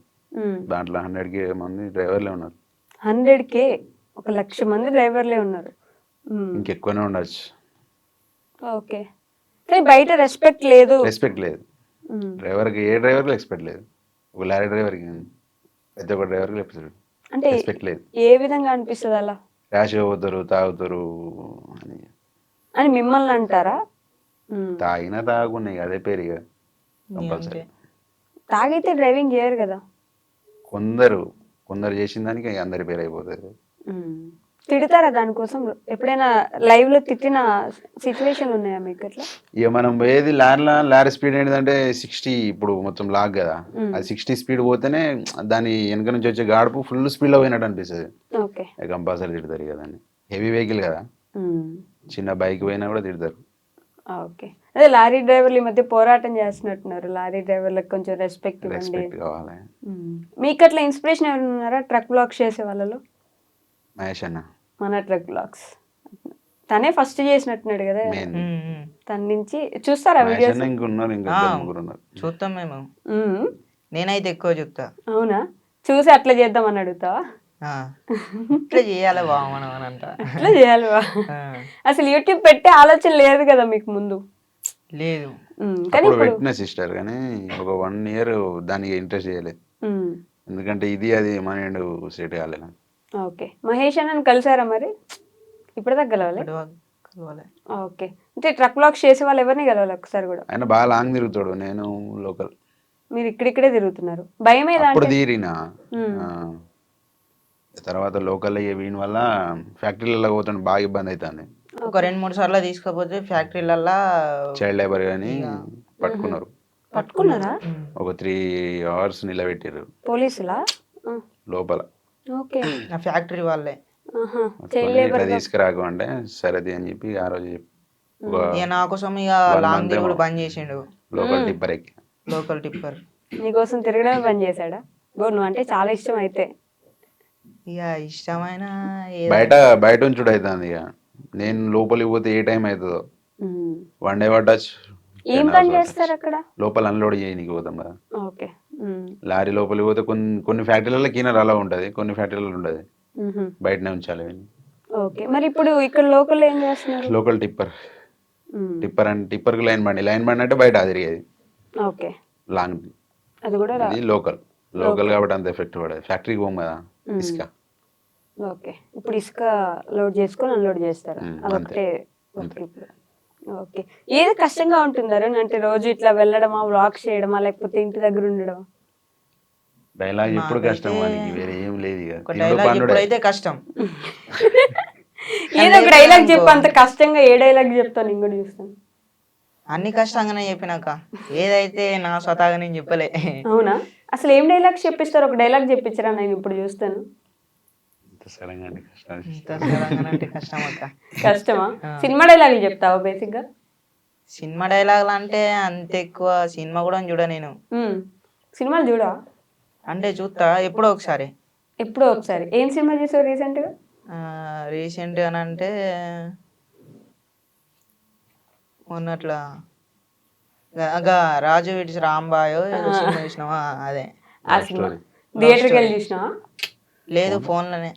దాంట్లో 100K మంది డ్రైవర్లే ఉన్నారు. 100K 1,00,000 మంది డ్రైవర్లే ఉన్నారు. ఇంకెక్కువనే ఉండొచ్చు. ఓకే, కానీ బయట రెస్పెక్ట్ లేదు. రెస్పెక్ట్ లేదు డ్రైవర్కి, ఏ డ్రైవర్కి రెస్పెక్ట్ లేదు. ఒక లారీ డ్రైవర్కి, ప్రతి ఒక్క డ్రైవర్కి అంటే రెస్పెక్ట్ లేదు. ఏ విధంగా అనిపిస్తుంది అలా? ర్యాష్ పోతారు, తాగుతారు అని మిమ్మల్ని అంటారా? తాగినా తాగున్నాయి అదే పేరు ఇక కంపల్సరీ. తాగితే డ్రైవింగ్ చేయరు కదా కొందరు చేసిన దానికి అందరి పేరు అయిపోతుంది. తిడతారా దానికోసం? ఎప్పుడైనా లైవ్ లో తిట్టిన సిచ్యువేషన్ ఉన్నాయా మీకు అట్లా? ఇక మనం ఏది లారీ స్పీడ్ ఏంటంటే 60, ఇప్పుడు మొత్తం లాగ్ కదా, అది 60 స్పీడ్ పోతేనే దాని వెనక నుంచి వచ్చే గాడుపు ఫుల్ స్పీడ్ లో పోయినట్టు అనిపిస్తుంది. ఓకే, కంపల్సరీ తిడతారు కదా, హెవీ వెహికల్ కదా, చిన్న బైక్ పోయినా కూడా తిడతారు. ఓకే, అదే లారీ డ్రైవర్లు ఈ మధ్య పోరాటం చేస్తున్నట్టున్నారు, లారీ డ్రైవర్లకు కొంచెం రెస్పెక్ట్ ఇవ్వండి. కావాలి. మీకు అట్లా ఇన్స్పిరేషన్ ఎవరైనా ఉన్నారా ట్రక్ బ్లాగ్స్ చేసే వాళ్ళలో? మహేష్ అన్న, మన ట్రక్ బ్లాగ్స్ తనే ఫస్ట్ చేసినట్టున్నాడు కదా, తన నుంచి చూస్తారా వీడియోస్? చూస్తాం మేము, నేనైతే ఎక్కువ చూస్తా. అవునా? చూసి అట్లా చేద్దామని అడుగుతావా? ఇట్లా చేయాలి బా మనం అని అంట. అట్లా చేయాలి బా. అసలు యూట్యూబ్ పెట్టే ఆలోచన లేదు కదా మీకు ముందు? లేదు, కానీ పెట్టిన సిస్టర్ కానీ ఒక 1 year దానికి ఇంట్రెస్ట్ చేయలేదు, ఎందుకంటే ఇది అది మైండ్ సెట్ కాలేదు. ఓకే, మహేష్ అన్నని కలిసారా మరి? ఇప్పుడు తగ్గలవాలి. ఇవ్వలే. ఓకే. అంటే ట్రక్ బ్లాక్స్ చేసే వాళ్ళు ఎవరిని గెలవాలి ఒకసారి కూడా? ఆయన బాగా లాంగ్ తిరుగుతాడు, నేను లోకల్. మీరు ఇక్కడిక్కడే తిరుగుతున్నారు. భయం ఏదా అప్పుడు అంటే? తీరినా తర్వాత లోకల్ వీని వల్ల ఫ్యాక్టరీలలో పోతుంటే బాగా ఇబ్బంది అవుతుంది. ఒక 2-3 సార్లు తీసుకపోతే ఫ్యాక్టరీలల్లా చైల్డ్ లేబర్ కానీ పట్టుకున్నారు. పట్టుకున్నారా? ఒక 3 hours నిలబెట్టారు పోలీసులా? లోపల. ఓకే. ఆ ఫ్యాక్టరీ వాళ్ళే. చైల్డ్ ఇట్లా లేబర్. తీసుకురాకు అంటే సరేది అని చెప్పి ఆ రోజు ఒక ఇక నా కోసం ఇక 1 లాంగ్ month తిరుగుడు ఏమో బంద్ చేసిండు. లోకల్ టిప్పర్ ఎక్కి. Local tipper. నీకోసం తిరగడమే పని చేశాడా? నువ్వు అంటే చాలా ఇష్టం అయితే. ఇక ఇష్టమైన బయట ఉంచుడు అవుతుంది. ఇక నేను లోపలికి పోతే ఏ టైం అవుతుందో వన్ డే పట్టచ్చు. ఏం పని చేస్తారు అక్కడ? లోపల అన్లోడ్ చేయనీకి పోతాం కదా. ఓకే. లారీ లోపలికి పోతే కొన్ని ఫ్యాక్టరీలలో క్లీనర్ అలా ఉంటుంది, కొన్ని ఫ్యాక్టరీలలో ఉండదు, బయటనే ఉంచాలి. ఓకే. మరి ఇప్పుడు ఇక్కడ లోకల్ ఏం చేస్తున్నారు? Local tipper. టిప్పర్కి లైన్ బండి అంటే బయట తిరిగేది. ఓకే. లాంగ్ అది కూడా ఇది లోకల్ కాబట్టి అంత ఎఫెక్ట్ పడదు. ఫ్యాక్టరీకి పోం కదా ఇసుక. ఓకే. ఇప్పుడు ఇసుక లోడ్ చేసుకొని అన్లోడ్ చేస్తారు, అదొకటే. ఓకే. ఏది కష్టంగా ఉంటుందారు అంటే రోజు ఇట్లా వెళ్ళడమా, వ్లాగ్స్ చేయడమా, లేకపోతే ఇంటి దగ్గర ఉండడమా? డైలాగ్ ఎప్పుడు కష్టం, వానికి వేరే ఏం లేదు. ఇక డైలాగ్ ఇప్పుడైతే కష్టం. ఏదో ఒక డైలాగ్ చెప్పు, అంత కష్టంగా ఏ డైలాగ్ చెప్తాను నేను కూడా చూస్తాను. అన్ని కష్టంగానే చెప్పినాక ఏదైతే నా స్వతహాగా నేను చెప్పలే. అవునా? అసలు ఏం డైలాగ్స్ చెప్పిస్తారు? ఒక డైలాగ్ చెప్పించరా, నేను ఇప్పుడు చూస్తాను. అంటే కష్టం అక్క. కష్టమా? సినిమా డైలాగులు చెప్తావా బేసిక్ గా? సినిమా డైలాగులు అంటే అంత ఎక్కువ సినిమా కూడా చూడ నేను. సినిమాలు చూడా? అంటే చూస్తా ఎప్పుడో ఒకసారి. ఎప్పుడో ఒకసారి. ఏం సినిమా చూసావు రీసెంట్ గా? రీసెంట్ గా అంటే మొన్నట్లా రాజు విడిచి రాంబాయో ఏదో సినిమా చూసినావా? అదే ఆ సినిమా థియేటర్కి వెళ్ళి చూసినావా? లేదు, ఫోన్లోనే.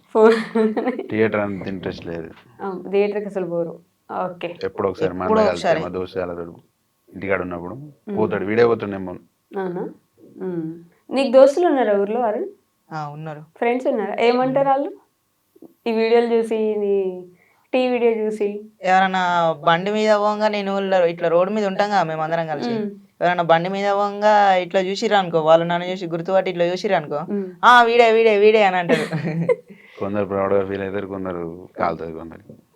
థియేటర్ అంత ఇంట్రెస్ట్ లేదు. థియేటర్కి అసలు పోరు. ఓకే. ఎప్పుడు ఒకసారి మా దోస్తు ఇంటికాడ ఉన్నప్పుడు పోతాడు, వీడియో పోతుండేమో. అవునా? నీకు దోస్తులు ఉన్నారా ఊర్లో? అరుణ్ ఉన్నారు. ఫ్రెండ్స్ ఉన్నారా? ఏమంటారు వాళ్ళు ఈ వీడియోలు చూసి, నీ టీ వీడియో చూసి? ఎవరన్నా బండి మీద పోగా, నేను ఇట్లా రోడ్డు మీద ఉంటాం కదా మేము అందరం కలిసి, ఎవరన్నా బండి మీద పోగా ఇట్లా చూసిరా అనుకో, వాళ్ళు నన్ను చూసి గుర్తుపట్టి ఇట్లా చూసిరా అనుకో, వీడే వీడే వీడే అని అంటారు. కొందరు ప్రౌడ్ గా ఫీల్ అవుతారు, కొందరు కాలుతుంది.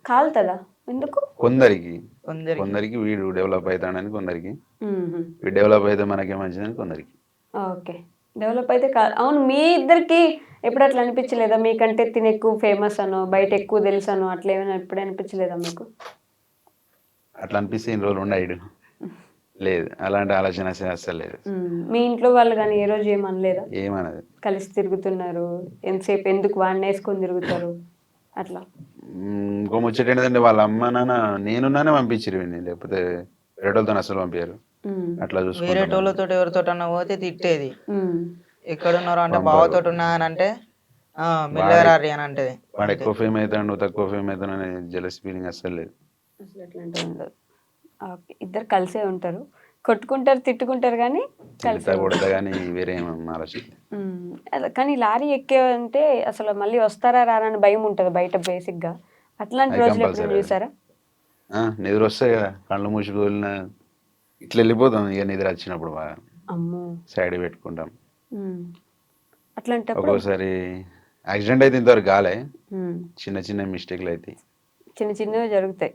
కాలుతుందా? ఎందుకు? కొందరికి వీడు డెవలప్ అవుతాడని, కొందరికి వీడు డెవలప్ అయితే మనకే మంచిదని కొందరికి. ఓకే. డెవలప్ అయితే అవును. మీ ఇద్దరికి ఎప్పుడు అట్లా అనిపించలేదా? మీకంటే తిని ఎక్కువ ఫేమస్ అనో, బయట ఎక్కువ తెలుసు అనో, అట్లా ఏమైనా ఎప్పుడు అనిపించలేదా మీకు? అట్లా అనిపిస్తే ఇన్ని రోజులు ఉండడు. లేదు, అలాంటి ఆలోచన అసలు లేదు. మీ ఇంట్లో వాళ్ళు కానీ ఏ రోజు ఏమనలేదా? ఏమన్నది? కలిసి తిరుగుతున్నారు, ఎంతసేపు ఎందుకు వాడిని వేసుకొని తిరుగుతారు అట్లా? ఇంకో ముచ్చట ఏంటంటే, వాళ్ళ అమ్మ నాన్న నేనున్నానే పంపించారు వీడిని, లేకపోతే వేరేటోళ్ళతో అసలు పంపించారు. అట్లా చూసుకుంటారు. వేరేటోళ్ళతో ఎవరితో పోతే తిట్టేది. ఎక్కడున్నారో అంటే బావతో ఉన్నా అని అంటే మిల్లరారి అని అంటే, వాడు ఎక్కువ ఫేమ్ అవుతాడు, నువ్వు తక్కువ ఫేమ్ అవుతాను అనే జెలస్ ఫీలింగ్ అసలు లేదు. అసలు అట్లాంటివి ఉండదు. ఓకే. ఇద్దరు కలిసే ఉంటారు, కొట్టుకుంటారు, తిట్టుకుంటారు, కానీ కొడతా కానీ వేరే ఆలోచన. కానీ లారీ ఎక్కేవంటే అసలు మళ్ళీ వస్తారా రారని భయం ఉంటుంది బయట బేసిక్ గా. అట్లాంటి రోజులు ఎప్పుడు చూసారా? నిద్ర వస్తాయి కదా, కళ్ళు మూసి వదిలిన ఇట్లా వెళ్ళిపోతాం. ఇక నిద్ర వచ్చినప్పుడు బాగా సైడ్ పెట్టుకుంటాం. అట్లాంటి ఒక్కోసారి యాక్సిడెంట్ అయితే ఇంతవరకు కాలే, చిన్న చిన్న మిస్టేక్లు అయితే చిన్న చిన్నవి జరుగుతాయి.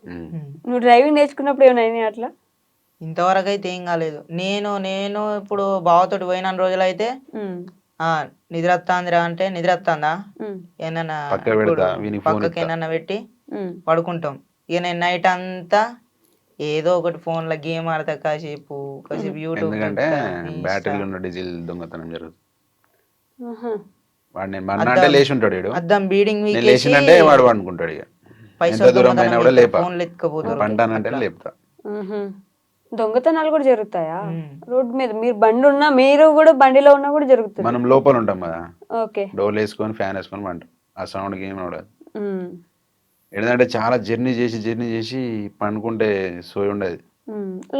నువ్వు డ్రైవింగ్ నేర్చుకున్నప్పుడు ఏమైనా అట్లా? ఇంతవరకు అయితే ఏం కాలేదు. నేను ఇప్పుడు బావతోటి పోయిన రోజులు అయితే నిద్ర వస్తుందిరా అంటే నిద్ర వస్తుందా, ఏమన్నా పక్కకి ఏమన్నా పెట్టి పడుకుంటాం. ఇక నేను నైట్ అంతా ఏదో ఒకటి ఫోన్ లో గేమ్ ఆడతా, కాసేపు యూట్యూబ్. ఎందుకంటే బ్యాటరీలో ఉన్న డీజిల్ దొంగతనం జరుగుతుంది. వాడు నేను మన్నా అంటే లేచి ఉంటాడు, అద్దం బీడింగ్ లేచిందంటే వాడు అనుకుంటాడు. ఇక ఎంత దూరం అయినా కూడా లేపా, పంటానంటే లేపుతా. దొంగతనాలు కూడా జరుగుతాయా రోడ్డు మీద? మీరు బండి ఉన్నా, మీరు కూడా బండిలో ఉన్నా కూడా జరుగుతుంది. మనం లోపల ఉంటాం కదా, ఓకే, డోర్లు వేసుకొని ఫ్యాన్ వేసుకొని పంటాం. ఆ సౌండ్ కి ఏమి ఉండదు. ఏంటంటే చాలా జర్నీ చేసి పండుకుంటే సోయి ఉండదు.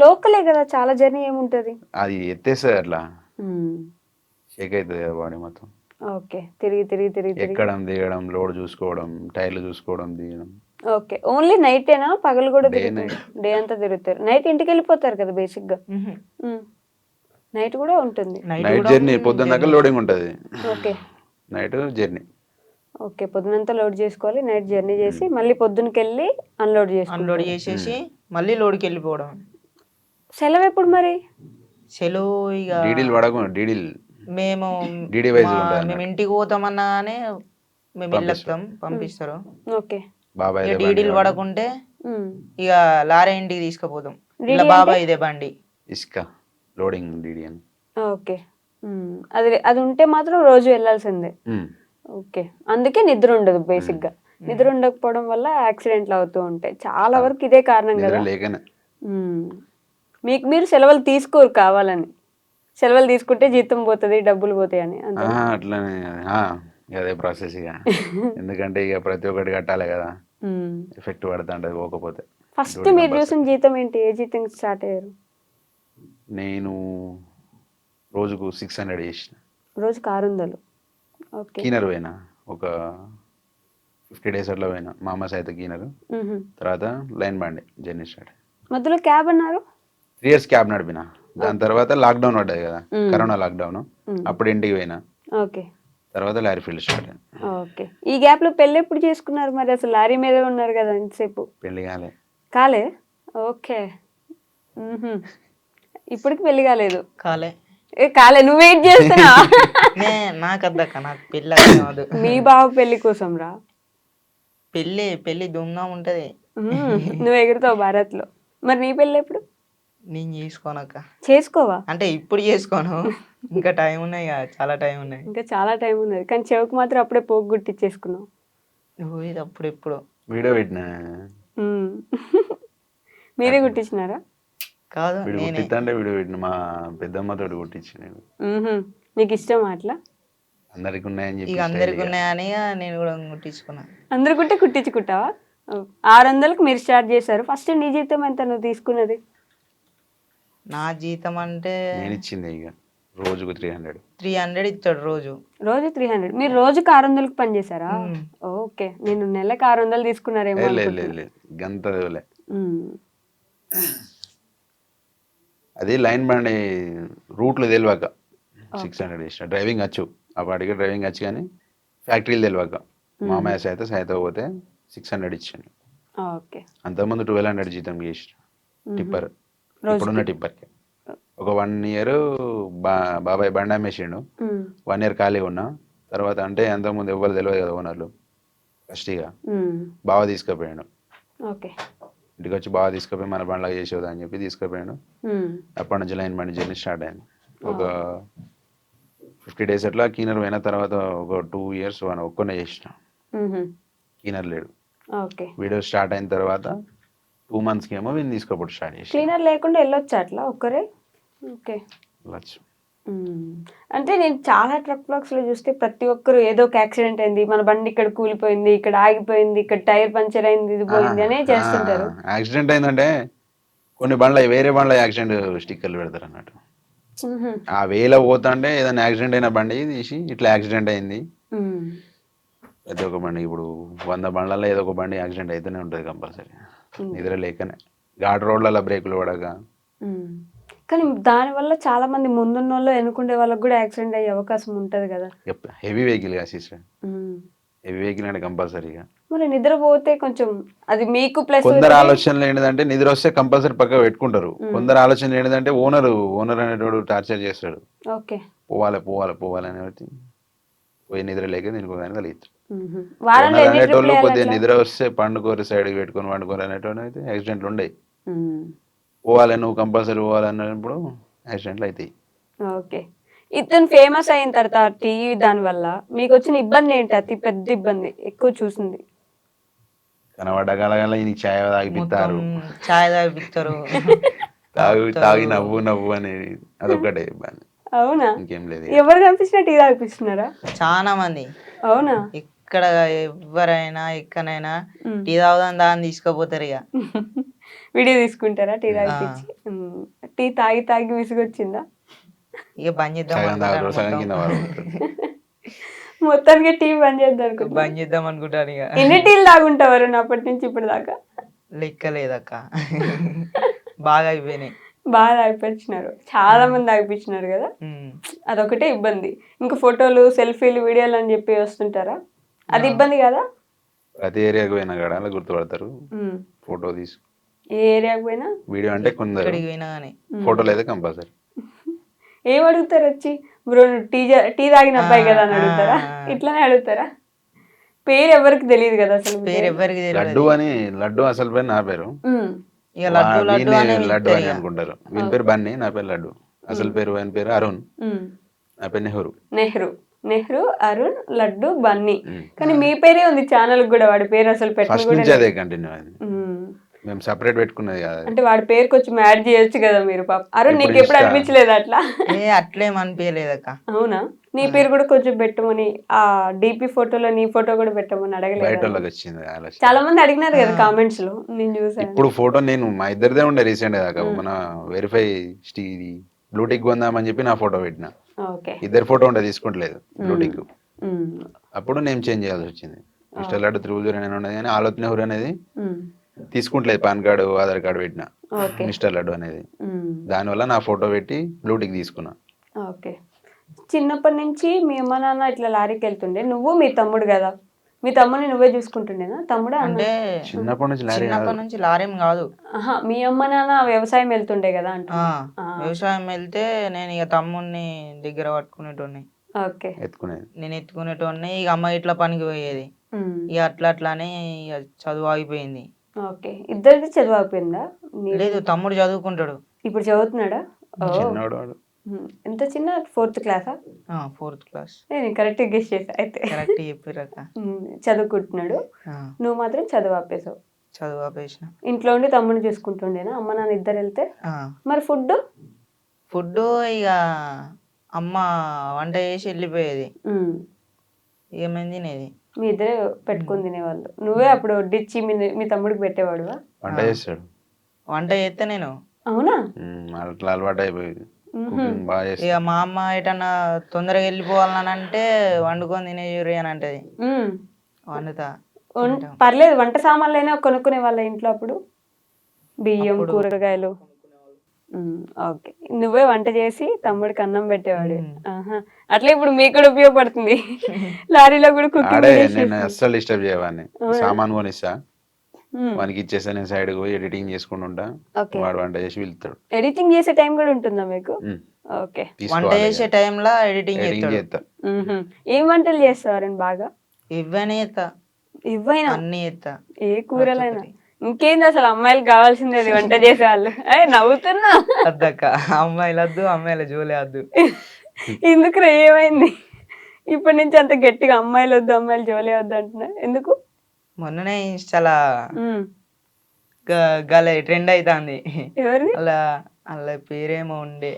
లోకలే కదా, చాలా జర్నీ ఏముంటది, అది ఎత్తేస్తుంది అట్లా షేక్ అవుతుంది కదా బాడీ మొత్తం. ఓకే. తిరిగి ఎక్కడం దిగడం, లోడ్ చూసుకోవడం, టైర్లు చూసుకోవడం, దిగడం. ఓకే. ఓన్లీ నైటేనా? పగలు కూడా Day, తిరుగుతారు? డే అంతా తిరుగుతారు. నైట్ ఇంటికి వెళ్ళిపోతారు కదా బేసిక్గా. నైట్ కూడా ఉంటుంది. నైట్ జర్నీ పొద్దున్న దాకా లోడింగ్ ఉంటుంది. ఓకే. Night journey. ఓకే, పొద్దునంతా లోడ్ చేసుకోవాలి, నైట్ జర్నీ చేసి మళ్ళీ పొద్దునకి వెళ్ళి అన్లోడ్ అన్లోడ్ చేసుకుంటారు. చేసేసి మళ్ళీ లోడ్కి వెళ్ళిపోవడం. సెలవు ఎప్పుడు మరి? సెలవు ఇక డీడీలు పడకుండా డీడీలు మేము డీడీ వైజ్ ఉంటుంది మేము ఇంటికి పోతామన్నానే మేము వెళ్ళొస్తాం, పంపిస్తారు. ఓకే. బాబాయ్ ఇక డీడీలు పడకుంటే ఉమ్. ఇక లారీ ఇంటికి తీసుకుపోతాం. డీడీ ఇలా అంటే? బాబాయ్ ఇదే బండి. ఇసుక లోడింగ్ డీడీ అని. ఓకే. అది అది ఉంటే మాత్రం రోజు వెళ్ళాల్సిందే. ఓకే, అందుకే నిద్ర ఉండదు బేసిక్గా. నిద్ర ఉండకపోవడం వల్ల యాక్సిడెంట్లు అవుతూ ఉంటాయి. చాలా వరకు ఇదే కారణం నిద్ర కదా. లేకనే. మీకు మీరు సెలవులు తీసుకోరు కావాలని. సెలవులు తీసుకుంటే జీతం పోతుంది, డబ్బులు పోతాయి అని అంతే. అట్లనే అదే ప్రాసెస్ ఇక. ఎందుకంటే ఇక ప్రతి ఒక్కటి కట్టాలి కదా, ఎఫెక్ట్ పడుతూ ఉంటుంది పోకపోతే. ఫస్ట్ మీరు చూసిన జీతం ఏంటి? ఏ జీతం స్టార్ట్ అయ్యారు? నేను రోజుకు 600 చేసిన. రోజుకి 600. ఓకే. కీనర్ పోయినా ఒక 50 days అట్లా పోయినా. మా అమ్మ సైతం కీనర్. తర్వాత లైన్ బండి జర్నీ స్టార్ట్. మధ్యలో క్యాబ్ అన్నారు? 3 years క్యాబ్ నడిపిన. దాని తర్వాత లాక్డౌన్ పడ్డది కదా, కరోనా లాక్డౌన్. అప్పుడు ఇంటికి పోయినా. ఓకే. తర్వాత లారీ ఫీల్డ్ స్టార్ట్ అయింది. ఓకే. ఈ గ్యాప్ లో పెళ్ళి ఎప్పుడు చేసుకున్నారు మరి? అసలు లారీ మీద ఉన్నారు కదా ఇంతసేపు. పెళ్లి కాలే. కాలే? ఓకే. ఇప్పటికి పెళ్లి కాలేదు? కాలే. కాలే, నువ్వు వెయిట్ చేస్తున్నా. నాకు అద్దక్క, నాకు పెళ్ళి కాదు. మీ బావ పెళ్లి కోసం రా. పెళ్ళి దుమ్గా ఉంటది. నువ్వు ఎగురుతావు భారత్ లో. మరి నీ పెళ్ళి ఎప్పుడు? నేను చేసుకోనక్క. చేసుకోవా? అంటే ఇప్పుడు చేసుకోను, ఇంకా టైం ఉన్నాయి కదా, చాలా టైం ఉన్నాయి. ఇంకా చాలా టైం ఉన్నది, కానీ చెవుకు మాత్రం అప్పుడే పోగు గుట్టిచ్చేసుకున్నావు. ఇది అప్పుడు ఎప్పుడు వీడియో పెట్టినా. మీరే గుట్టించినారా? కాదు, వీడు నేనే. కుట్టిస్తా అంటే వీడియో పెట్టిన. మా పెద్దమ్మతో కుట్టించి నేను. నీకు ఇష్టం అట్లా? అందరికి ఉన్నాయని ఇక చెప్పి అందరికి ఉన్నాయని నేను కూడా కుట్టించుకున్నా. అందరు కుట్టే కుట్టించుకుంటావా? 600కి మీరు స్టార్ట్ చేశారు. ఫస్ట్ నీ జీతం ఎంత నువ్వు తీసుకున్నది? నా జీతం అంటే నేను ఇచ్చింది ఇక రోజుకు 300. 300 ఇస్తాడు రోజు. రోజు 300? మీరు రోజుకి 600కి పని చేశారా? ఓకే, నేను నెలకు 600 తీసుకున్నారేమో. లేదు గంత దేవులే. అది లైన్ బండి రూట్లు తెలియక 600 చేసిన. డ్రైవింగ్ వచ్చు, అప్పటికి డ్రైవింగ్ వచ్చు, కానీ ఫ్యాక్టరీలు తెలియక మామయ్య సైతం పోతే 600 ఇచ్చాను. ఓకే. అంతకుముందు 1200 జీతం చేసిన టిప్పర్. ఇప్పుడున్న టిప్పర్కి ఒక 1 year బాబాయ్ బండి అమ్మేసిండు. 1 year ఖాళీ ఉన్నా. తర్వాత అంటే అంతకుముందు ఎవరు తెలియదు కదా ఓనర్లు. ఫస్ట్గా బావ తీసుకుపోయాడు. ఓకే. ఇంటికి వచ్చి బాగా తీసుకుపోయి మన బండ్లాగా చేసేదా అని చెప్పి తీసుకుపోయాడు. అప్పటి నుంచి లైన్ బండి జర్నీ స్టార్ట్ అయింది. ఒక 50 days అట్లా కీనర్ పోయిన తర్వాత ఒక 2 years ఒక్కనే చేసిన. కీనర్ లేడు. ఓకే. వీడియో స్టార్ట్ అయిన తర్వాత 2 monthsకి ఏమో వీళ్ళు తీసుకోపోవడం స్టార్ట్ చేసి. క్లీనర్ లేకుండా వెళ్ళొచ్చా అట్లా ఒక్కరే? ఓకే. వెళ్ళచ్చు. అంటే నేను చాలా ట్రక్ బ్లాక్స్ లో చూస్తే ప్రతి ఒక్కరు ఏదో ఒక యాక్సిడెంట్ అయింది, మన బండి ఇక్కడ కూలిపోయింది, ఇక్కడ ఆగిపోయింది, ఇక్కడ టైర్ పంచర్ అయింది, ఇది పోయింది అనే చేస్తుంటారు. యాక్సిడెంట్ అయిందంటే కొన్ని బండ్ల వేరే బండ్ల యాక్సిడెంట్ స్టిక్కర్లు పెడతారు అన్నట్టు. ఆ వేలో పోతుంటే ఏదైనా యాక్సిడెంట్ అయిన బండి తీసి ఇట్లా యాక్సిడెంట్ అయింది. ప్రతి ఒక్క బండి ఇప్పుడు 100 బండ్లలో ఏదో ఒక బండి యాక్సిడెంట్ అయితేనే ఉంటుంది కంపల్సరీ. నిద్ర లేకనే ఘాట్ రోడ్లలో బ్రేకులు పడక. కానీ దానివల్ల చాలా మంది ముందున్న వాళ్ళు ఎన్నుకుండే వాళ్ళకి కూడా యాక్సిడెంట్ అయ్యే అవకాశం ఉంటది కదా. హెవీ వెహికల్ గా సిస్టర్, హెవీ వెహికల్ అంటే కంపల్సరీగా. మరి నిద్రపోతే కొంచెం అది మీకు ప్లస్. కొందరు ఆలోచనలు ఏంటంటే నిద్ర వస్తే కంపల్సరీ పక్క పెట్టుకుంటారు. కొందరు ఆలోచనలు ఏంటంటే ఓనర్ అనేటోడు టార్చర్ చేస్తాడు. ఓకే. పోవాలి అనేది పోయి నిద్ర లేక దీనికి కలిగిస్తారు. వారంలో అనేటోళ్ళు కొద్దిగా నిద్ర వస్తే పండుకోరు, సైడ్ పెట్టుకొని పండుకోరు అనేటోళ్ళు అయితే యాక్సిడెంట్లు ఉండయి. పోవాలి, నువ్వు కంపల్సరీ పోవాలన్నప్పుడు యాక్సిడెంట్లు అవుతాయి. ఓకే. ఇతను ఫేమస్ అయిన తర్వాత టీవీ దాని వల్ల మీకు వచ్చిన ఇబ్బంది ఏంటి? అతి పెద్ద ఇబ్బంది ఎక్కువ చూసింది? కనబడ్డ కలగల నీకు ఛాయ్ తాగిపిస్తారు, తాగి నవ్వు అనేది అదొకటే ఇబ్బంది. అవునా? ఇంకేం లేదు. ఎవరు కనిపించినా టీ తాగిపిస్తున్నారా? చాలా మంది. అవునా? ఇక్కడ ఎవరైనా ఎక్కడైనా టీ తాగుదాం దాన్ని తీసుకుపోతారు. ఇక వీడియో తీసుకుంటారా టీ తాగిపించి? టీ తాగి విసుగొచ్చిందా? ఇక బంద్ చేద్దాం. మొత్తానికి టీవీ బంద్ చేద్దాం అనుకుంటున్నా. బంద్ చేద్దాం అనుకుంటాను ఇక. ఎన్ని టీలు తాగుంటావారు అప్పటి నుంచి ఇప్పుడు దాకా? లెక్క లేదక్క. బాగా అయిపోయినాయి. బాగా తాగిపించినారు, చాలా మంది తాగిపించినారు కదా, అదొకటే ఇబ్బంది. ఇంకా ఫోటోలు సెల్ఫీలు వీడియోలు అని చెప్పి వస్తుంటారా, అది ఇబ్బంది కదా? ప్రతి ఏరియాకి పోయినా కూడా అలా గుర్తుపడతారు, ఫోటో తీసు. ఏ ఏరియాకి పోయినా వీడియో అంటే కొందరు, ఎక్కడికి పోయినా కానీ ఫోటోలు అయితే కంపల్సరీ. ఏం అడుగుతారు వచ్చి? బ్రో టీ తాగిన అబ్బాయి కదా అని అడుగుతారా? ఇట్లానే అడుగుతారా? పేరు ఎవరికి తెలియదు కదా అసలు. పేరు ఎవరికి లడ్డు అని, లడ్డు అసలు పేరు నా పేరు, ఇక లడ్డు లడ్డు అని లడ్డు అని అనుకుంటారు. వీని పేరు బన్నీ, నా పేరు లడ్డు. అసలు పేరు ఆయన పేరు అరుణ్, నా పేరు నెహ్రూ. నెహ్రూ, నెహ్రూ, అరుణ్, లడ్డు, బన్నీ. కానీ మీ పేరే ఉంది ఛానల్ కూడా, వాడి పేరు అసలు ఫస్ట్ నుంచి అదే కంటిన్యూ అయింది. మేము సెపరేట్ పెట్టుకున్నది కాదు. అంటే వాడి పేరు కొంచెం యాడ్ చేయొచ్చు కదా మీరు. పాప అరుణ్, నీకు ఎప్పుడు అనిపించలేదు అట్లా? అట్లేం అనిపించలేదక్క. అవునా? నీ పేరు కూడా కొంచెం పెట్టమని, ఆ డిపి ఫోటోలో నీ ఫోటో కూడా పెట్టమని అడగలేదు? చాలా మంది అడిగినారు కదా కామెంట్స్ లో, నేను చూసాను. ఇప్పుడు ఫోటో నేను మా ఇద్దరిదే ఉండే రీసెంట్ దాకా, మన వెరిఫై బ్లూటిక్ కొందామని చెప్పి నా ఫోటో పెట్టిన. ఇద్దరు ఫోటో ఉంటే తీసుకుంటలేదు బ్లూటిక్. అప్పుడు నేను చేంజ్ చేయాల్సి వచ్చింది. మిస్టర్ లడ్డు 309 ఉన్నది కానీ ఆలోచన నెహ్రూ అనేది తీసుకుంటలేదు. పాన్ కార్డు, ఆధార్ కార్డు పెట్టిన మిస్టర్ లడ్డు అనేది. దానివల్ల నా ఫోటో పెట్టి బ్లూటిక్ తీసుకున్నా. ఓకే. చిన్నప్పటి నుంచి మీ అమ్మ నాన్న ఇట్లా లారీకి వెళ్తుండే, నువ్వు మీ తమ్ముడు కదా, మీ తమ్ముడిని నువ్వే చూసుకుంటుండేనా? తమ్ముడు అంటే చిన్నప్పటి నుంచి లారీం కాదు, మీ అమ్మ నాన్న వ్యవసాయం వెళ్తుండే కదా అంట. వ్యవసాయం వెళ్తే నేను ఇక తమ్ముడిని దగ్గర పట్టుకునేటోడిని. ఓకే. ఎత్తుకునేది నేను ఎత్తుకునేటోడిని. ఇక అమ్మ ఇట్లా పనికి పోయేది. ఇక అట్లా అట్లానే ఇక చదువు ఆగిపోయింది. ఓకే. ఇద్దరిది చదువు ఆగిపోయిందా? లేదు, తమ్ముడు చదువుకుంటాడు. ఇప్పుడు చదువుతున్నాడా? చిన్నవాడు వాడు. ఎంత చిన్న? 4th క్లాసా? 4th class. నేను కరెక్ట్ గెస్ చేసా అయితే. కరెక్ట్ చెప్పారక్క. చదువుకుంటున్నాడు, నువ్వు మాత్రం చదువు ఆపేసావు. చదువు ఆపేసిన. ఇంట్లో ఉండి తమ్ముడిని చూసుకుంటుండేనా అమ్మ నాన్న ఇద్దరు వెళ్తే? మరి ఫుడ్ ఇక అమ్మ వంట చేసి వెళ్ళిపోయేది, ఏమైంది తినేది. మీ ఇద్దరే పెట్టుకుని తినేవాళ్ళు. నువ్వే అప్పుడు వడ్డిచ్చి మీ తమ్ముడికి పెట్టేవాడువా? వంట చేస్తాడు. వంట చేస్తే నేను. అవునా? అట్లా అలవాటు అయిపోయింది. ఇక మా అమ్మ ఎటన్నా తొందరగా వెళ్ళిపోవాలని అంటే వండుకొని తినేయూరి అని అంటది. వండుతా. పర్లేదు, వంట సామాన్లు అయినా కొనుక్కునే వాళ్ళ ఇంట్లో అప్పుడు, బియ్యం, కూరగాయలు. ఓకే. నువ్వే వంట చేసి తమ్ముడికి అన్నం పెట్టేవాడు. అట్లా ఇప్పుడు మీకు కూడా ఉపయోగపడుతుంది. లారీలో కూడా కుకింగ్. నేను అస్సలు డిస్టర్బ్ చేయవాడిని. సామాన్ కొనిస్తా, వానికి ఇచ్చేస్తా, నేను సైడ్ పోయి ఎడిటింగ్ చేసుకుంటా, వాడు వంట చేసి వెళ్తాడు. ఎడిటింగ్ చేసే టైం కూడా ఉంటుందా మీకు? ఓకే. వంట చేసే టైంలో ఎడిటింగ్ చేస్తా. ఏం వంటలు చేస్తారు బాగా? ఇవ్వనే చేస్తా. ఇవ్వైనా అన్ని చేస్తా. ఏ కూరలైనా? ఇంకేంది అసలు అమ్మాయిలు కావాల్సింది అది, వంట చేసే వాళ్ళు. నవ్వుతున్నా. అద్దక్క, అమ్మాయిలు వద్దు, అమ్మాయిల జోలే వద్దు. ఎందుకు? ఏమైంది ఇప్పటి నుంచి అంత గట్టిగా అమ్మాయిలు వద్దు, అమ్మాయిలు జోలే వద్దు అంటున్నా ఎందుకు? మొన్ననే ఇన్స్టాలా గల ట్రెండ్ అవుతుంది. ఎవరిది? అలా పేరేమో ఉండే,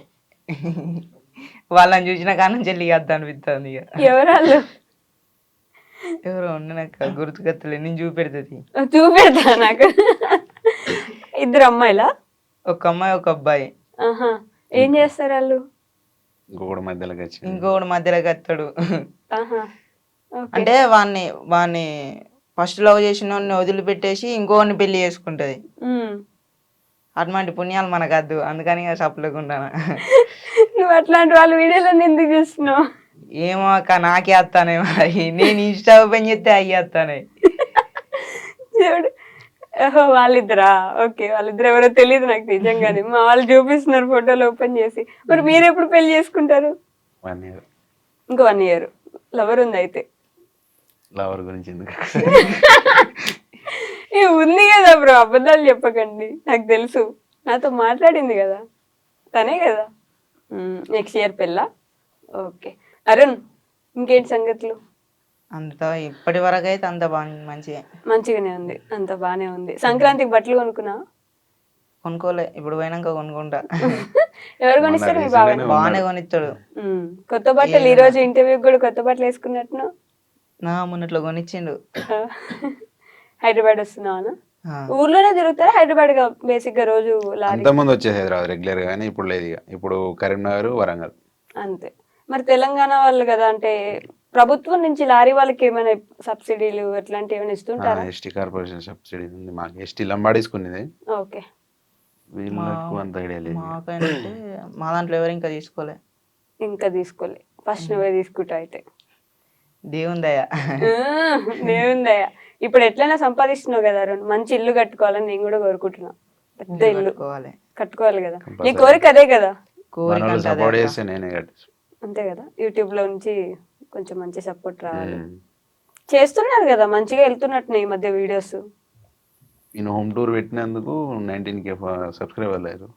వాళ్ళని చూసిన కారణం చెల్లి వద్ద అనిపిస్తుంది. ఎవరు వాళ్ళు? ఎవరో ఉండనక్క, గుర్తుకత్తలే. నేను చూపెడుతుంది. చూపెడతా నాకు. ఇద్దరు అమ్మాయిలా? ఒక అమ్మాయి ఒక అబ్బాయి. ఏం చేస్తారు వాళ్ళు? ఇంకొకటి మధ్యలోకి వస్తాడు. అంటే వాడిని ఫస్ట్ లవ్ చేసిన వాడిని వదిలిపెట్టేసి ఇంకోని పెళ్లి చేసుకుంటది. అటువంటి పుణ్యాలు మనకు వద్దు, అందుకని చెప్పలేకుండా. నువ్వు అట్లాంటి వాళ్ళ వీడియోలో ఎందుకు చూస్తున్నావు? ఏమో అక్క, నాకే వస్తానే మరి. నేను ఇన్స్టా ఓపెన్ చేస్తే అయ్యి వస్తానే. చూడు, వాళ్ళిద్దరా? ఓకే. వాళ్ళిద్దరు ఎవరో తెలియదు నాకు నిజంగానే. మా వాళ్ళు చూపిస్తున్నారు ఫోటోలు ఓపెన్ చేసి. మరి మీరు ఎప్పుడు పెళ్లి చేసుకుంటారు? ఇంకో 1 year. లవర్ ఉంది అయితే? లవర్ గురించి ఎందుకు? ఉంది కదా బ్రో, అబద్ధాలు చెప్పకండి, నాకు తెలుసు. నాతో మాట్లాడింది కదా తనే కదా. నెక్స్ట్ ఇయర్ పెళ్ళా? ఓకే. అరుణ్, ఇంకేంటి సంగతులు? అంతా ఇప్పటి వరకు అయితే అంత మంచిగానే ఉంది, అంత బానే ఉంది. సంక్రాంతికి బట్టలు కొనుక్కున్నా? కొనుక్కోలే, ఇప్పుడు పోయినాక కొనుక్కుంటా. ఎవరు కొనిస్తారు? మీ బాబాయ్ బాగానే కొనిస్తాడు. కొత్త బట్టలు ఈ రోజు ఇంటర్వ్యూకి కూడా కొత్త బట్టలు వేసుకున్నట్టును? మొన్నట్లో కొనిచ్చిండు. హైదరాబాద్ వస్తున్నావా? ఊర్లోనే తిరుగుతారా హైదరాబాద్ గా బేసిక్ గా రోజు? అంతకుముందు వచ్చేది హైదరాబాద్ రెగ్యులర్ గా, ఇప్పుడు లేదు. ఇప్పుడు కరీంనగర్, వరంగల్ అంతే. మరి తెలంగాణ వాళ్ళు కదా, అంటే ప్రభుత్వం నుంచి లారీ వాళ్ళకి ఏమైనా సబ్సిడీలు అట్లాంటివి ఏమైనా ఇస్తుంటారా? ఎస్టీ కార్పొరేషన్ సబ్సిడీ ఉంది మాకు, ఎస్టీ లంబాడీసుకునేది. ఓకే. వీళ్ళకు అంత ఐడియా లేదు. మాకంటే మా దాంట్లో ఎవరు ఇంకా తీసుకోలే. ఇంకా తీసుకోలే, ఫస్ట్ నువ్వే తీసుకుంటావు అయితే. దేవుని దయ. దేవుందయ్యా. ఇప్పుడు ఎట్లయినా సంపాదిస్తున్నావు కదా అరుణ్, మంచి ఇల్లు కట్టుకోవాలని నేను కూడా కోరుకుంటున్నా. పెద్ద ఇల్లు కట్టుకోవాలి కదా, నీ కోరిక అదే కదా. మనోళ్ళు సపోర్ట్ చేస్తే నేనే కట్టిస్తాను. అంతే కదా, యూట్యూబ్ లో నుంచి కొంచెం మంచి సపోర్ట్ రావాలి. చేస్తున్నారు కదా, మంచిగా వెళ్తున్నట్టు ఈ మధ్య వీడియోస్. నేను హోమ్ టూర్ పెట్టినందుకు 19K సబ్స్క్రైబర్లు అయ్యారు.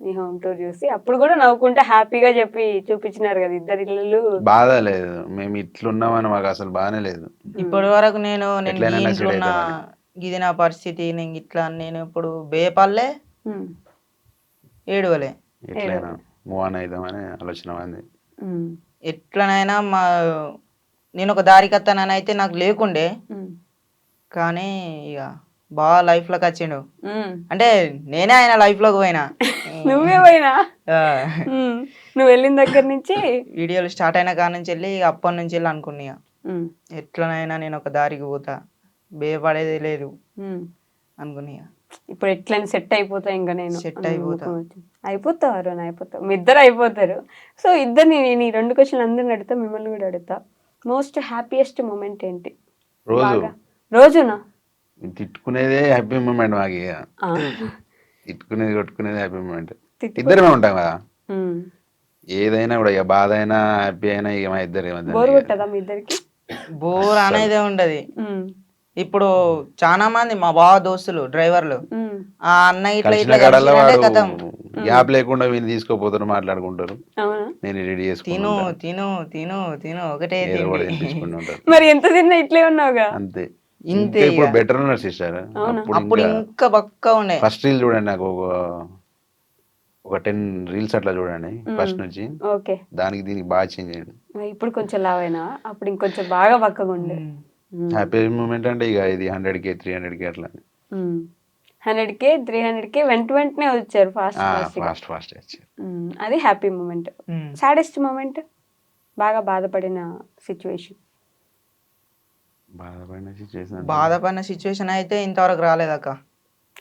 నీ హోమ్ టూర్ చూసి అప్పుడు కూడా నవ్వుకుంటే హ్యాపీగా చెప్పి చూపించినారు కదా ఇద్దరు ఇల్లు. బాధ లేదు, మేము ఇట్లున్నామని మాకు అసలు బాగానే లేదు. ఇప్పటి వరకు నేను ఇది నా పరిస్థితి, నేను ఇట్లా నేను ఇప్పుడు బేపల్లే ఏడువలే ఎట్లయినా మూవ్ ఆన్ అవుదామని ఆలోచన ఉంది. ఎట్లనైనా నేను ఒక దారికత్తానని అయితే నాకు లేకుండే, కానీ ఇక బాగా లైఫ్ లోకి వచ్చిండు. అంటే నేనే ఆయన లైఫ్ లోకి పోయినా. నువ్వే పోయినా? నువ్వు వెళ్ళిన దగ్గర నుంచి వీడియోలు స్టార్ట్ అయిన కాడ నుంచి వెళ్ళి అప్పటి నుంచి వెళ్ళి అనుకున్నా ఎట్లనైనా నేను ఒక దారికి పోతా, భయపడేది లేదు అనుకున్నా. ఇప్పుడు ఎట్లయినా సెట్ అయిపోతా, ఇంకా నేను సెట్ అయిపోతావు అరుణ్, అయిపోతావు, మీ ఇద్దరు అయిపోతారు. సో ఇద్దరిని నేను ఈ 2 క్వశ్చన్లు అందరిని అడుగుతా, మిమ్మల్ని కూడా అడుగుతా. మోస్ట్ హ్యాపీయెస్ట్ మూమెంట్ ఏంటి? రోజునా? తిట్టుకునేదే హ్యాపీ మూమెంట్ మాకు. తిట్టుకునేది కొట్టుకునేది హ్యాపీ మూమెంట్. ఇద్దరమే ఉంటాం కదా, ఏదైనా కూడా, ఇక బాధ అయినా హ్యాపీ అయినా ఇక మా ఇద్దరు. బోర్ కొట్టదా మీ ఇద్దరికి? బోర్ అనేదే ఉండదు. ఇప్పుడు చాలా మంది మా బావ దోస్తులు డ్రైవర్లు ఆ అన్న ఇట్లా గ్యాప్ లేకుండా వీళ్ళు తీసుకోపోతారు, మాట్లాడుకుంటారు. నేను రెడీ తిను తిను తిను తిను ఒకటే మరి ఎంత తిన్నా ఇట్లే ఉన్నావుగా. అంతే. ఇంతే. ఇప్పుడు బెటర్ ఉన్నారు సిస్టర్. అప్పుడు ఇంకా బక్క ఉండే. ఫస్ట్ రీల్ చూడండి, నాకు ఒక 10 రీల్స్ అట్లా చూడండి ఫస్ట్ నుంచి. దానికి దీనికి బాగా చేంజ్ అయ్యింది. ఇప్పుడు కొంచెం లావైనా, అప్పుడు ఇంకొంచెం బాగా బక్కగా ఉండే. హ్యాపీ మూమెంట్ అంటే ఇక ఇది 100K 300K అట్లా. 100K 300K వెంటనే వచ్చారు, ఫాస్ట్ వచ్చారు. అది హ్యాపీ మూమెంట్. సాడెస్ట్ మూమెంట్, బాగా బాధపడిన సిచ్యువేషన్? బాధపడిన సిచ్యువేషన్ అయితే ఇంతవరకు రాలేదక్క.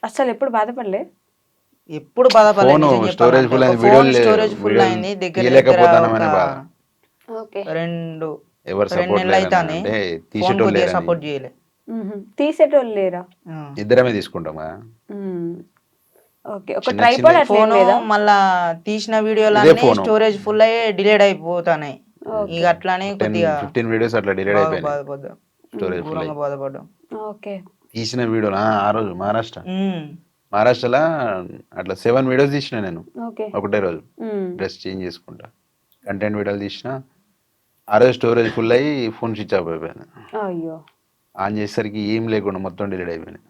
అసలు ఎప్పుడు బాధపడలే? ఎప్పుడు బాధపడలేదు. స్టోరేజ్ ఫుల్ అయింది, దగ్గర 2 నెలలు అవుతానే సపోర్ట్ చేయలే. తీసేటోళ్ళు లేరా? ఇద్దరమే తీసుకుంటాం. ఫోన్ మళ్ళా తీసిన వీడియోలన్నీ స్టోరేజ్ ఫుల్ అయ్యి డిలేట్ అయిపోతాయి. ఇక అట్లానే 15 వీడియోస్ అట్లా డిలేట్ అయిపోయాయి. బాధపడ్డాం. తీసిన వీడియోలు ఆ రోజు మహారాష్ట్రలో అట్లా 7 వీడియోస్ తీసిన నేను ఒకటే రోజు. డ్రెస్ చేంజ్ చేసుకుంటా కంటెంట్ వీడియోలు తీసిన. ఆ రోజు స్టోరేజ్ ఫుల్ అయ్యి ఫోన్ స్విచ్ ఆఫ్ అయిపోయింది. ఆన్ చేసేసరికి ఏం లేకుండా మొత్తం డిలీట్ అయిపోయింది.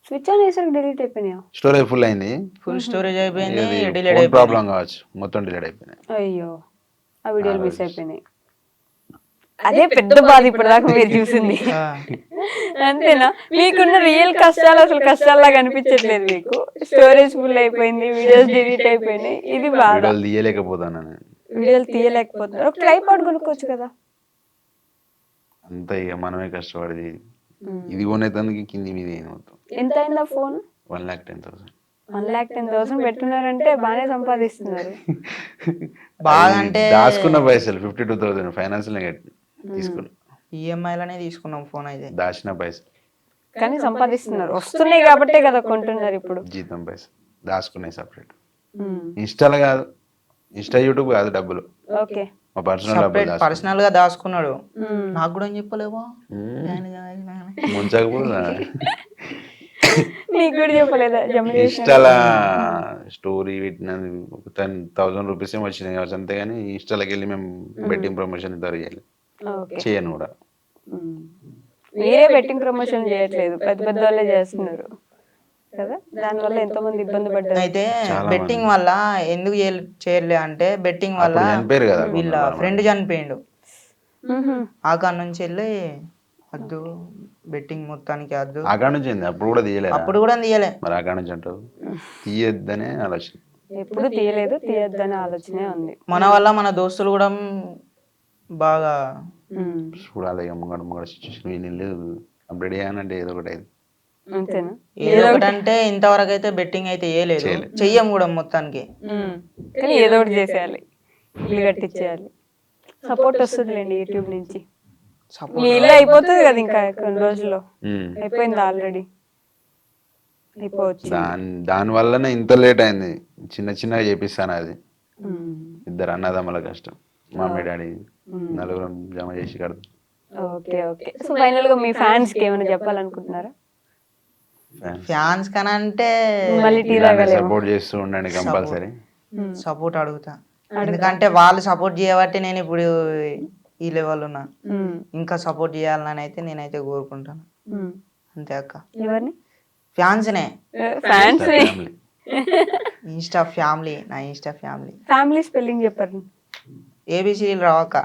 స్విచ్ ఆన్ చేసేసరికి డిలీట్ అయిపోయినాయా? స్టోరేజ్ ఫుల్ అయింది, ఫుల్ స్టోరేజ్ అయిపోయింది, ప్రాబ్లం కావచ్చు, మొత్తం డిలీట్ అయిపోయినాయి. అయ్యో, ఆ వీడియోలు మిస్ అయిపోయినాయి. అదే పెద్ద బాధ ఇప్పుడు దాకా మీరు చూసింది. అంతేనా? మీకున్న రియల్ కష్టాలు అసలు కష్టాల్లాగా అనిపించట్లేదు మీకు? స్టోరేజ్ ఫుల్ అయిపోయింది, వీడియోస్ డిలీట్ అయిపోయినాయి, ఇది బాధ. వీడియోలు తీయలేకపోతున్నారు. ఒక ట్రైపాడ్ కొనుక్కోవచ్చు కదా. అంతా ఇక మనమే కష్టపడి ఇది కొనేదానికి కింది మీద మొత్తం. ఎంత అయిందా ఫోన్? 1,10,000. 1,10,000 పెట్టున్నారంటే బాగానే సంపాదిస్తున్నారు. బాగా అంటే దాచుకున్న పైసలు 52,000 ఫైనాన్స్ తీసుకున్నా. ఈఎంఐలనే తీసుకున్నాం ఫోన్ అయితే. దాచిన పైసలు కానీ సంపాదిస్తున్నారు, వస్తున్నాయి కాబట్టే కదా కొంటున్నారు. ఇప్పుడు జీతం పైసలు దాచుకున్నాయి సపరేట్. ఇన్స్టాలో కాదు, ఇన్స్టా యూట్యూబ్ కాదు, డబ్బులు మా పర్సనల్ గా దాచుకున్నాడు. నాకు కూడా చెప్పలేవా? నీకు కూడా చెప్పలేదా? ఇన్స్టాలా స్టోరీ పెట్టినది 10,000 రూపీస్ ఏమో వచ్చినాయి కావచ్చు, అంతేగాని ఇన్స్టాలోకి వెళ్ళి మేము బెట్టింగ్ ప్రమోషన్ చేయను కూడా. మీరే బెట్టింగ్ ప్రమోషన్ చేయట్లేదు, పెద్ద పెద్ద వాళ్ళే చేస్తున్నారు కదా, దానివల్ల ఎంతో మంది ఇబ్బంది పడ్డారు. అయితే బెట్టింగ్ వల్ల ఎందుకు చేయలే అంటే, బెట్టింగ్ వల్ల వీళ్ళ ఫ్రెండ్ చనిపోయిండు. ఆ కాడ నుంచి వెళ్ళి అద్దు బెట్టింగ్ మొత్తానికి అద్దు. ఆ కాడ నుంచి అప్పుడు కూడా తీయలే. మరి ఆ కాడ నుంచి అంటావు తీయొద్దనే ఆలోచన. ఎప్పుడు తీయలేదు, తీయొద్దనే ఆలోచనే ఉంది. మన వల్ల మన దోస్తులు కూడా బాగా చూడాలి ఇక ముంగడ ముంగడ సిచ్యువేషన్ వీళ్ళు కంప్లీట్ చేయాలంటే ఏదో ఒకటి అయింది. అంతేనా? ఏదో ఒకటి అంటే ఇంతవరకు అయితే బెట్టింగ్ అయితే వేయలేదు, చెయ్యం కూడా మొత్తానికి. కానీ ఏదో ఒకటి చేసేయాలి, ఇల్లు కట్టించేయాలి. సపోర్ట్ వస్తుందిలేండి యూట్యూబ్ నుంచి. మీ ఇల్లు అయిపోతుంది కదా ఇంకా కొన్ని రోజుల్లో. అయిపోయింది ఆల్రెడీ, అయిపోవచ్చు. దాని వల్లనే ఇంత లేట్ అయింది. చిన్న చిన్నగా చేపిస్తాను అది. ఇద్దరు అన్నదమ్ముల కష్టం, మమ్మీ డాడీ నలుగురం జమ చేసి కడతాం. Okay okay. సో ఫైనల్ గా మీ ఫ్యాన్స్ కి ఏమైనా చెప్పాలనుకుంటున్నారా? ఫ్యాన్స్ కన్నా అంటే మళ్ళీ టీ తాగాలి, సపోర్ట్ చేస్తూ ఉండండి కంపల్సరీ. సపోర్ట్ అడుగుతా, ఎందుకంటే వాళ్ళు సపోర్ట్ చేయబట్టి నేను ఇప్పుడు ఈ లెవెల్ ఉన్నా. ఇంకా సపోర్ట్ చేయాలని అయితే నేనైతే కోరుకుంటాను. అంతే అక్క. ఎవరిని? ఫ్యాన్స్నే. ఫ్యాన్స్. ఇన్స్టా ఫ్యామిలీ, నా ఇన్స్టా ఫ్యామిలీ. ఫ్యామిలీ స్పెల్లింగ్ చెప్పండి. ఏబిసిడీలు రావక్క.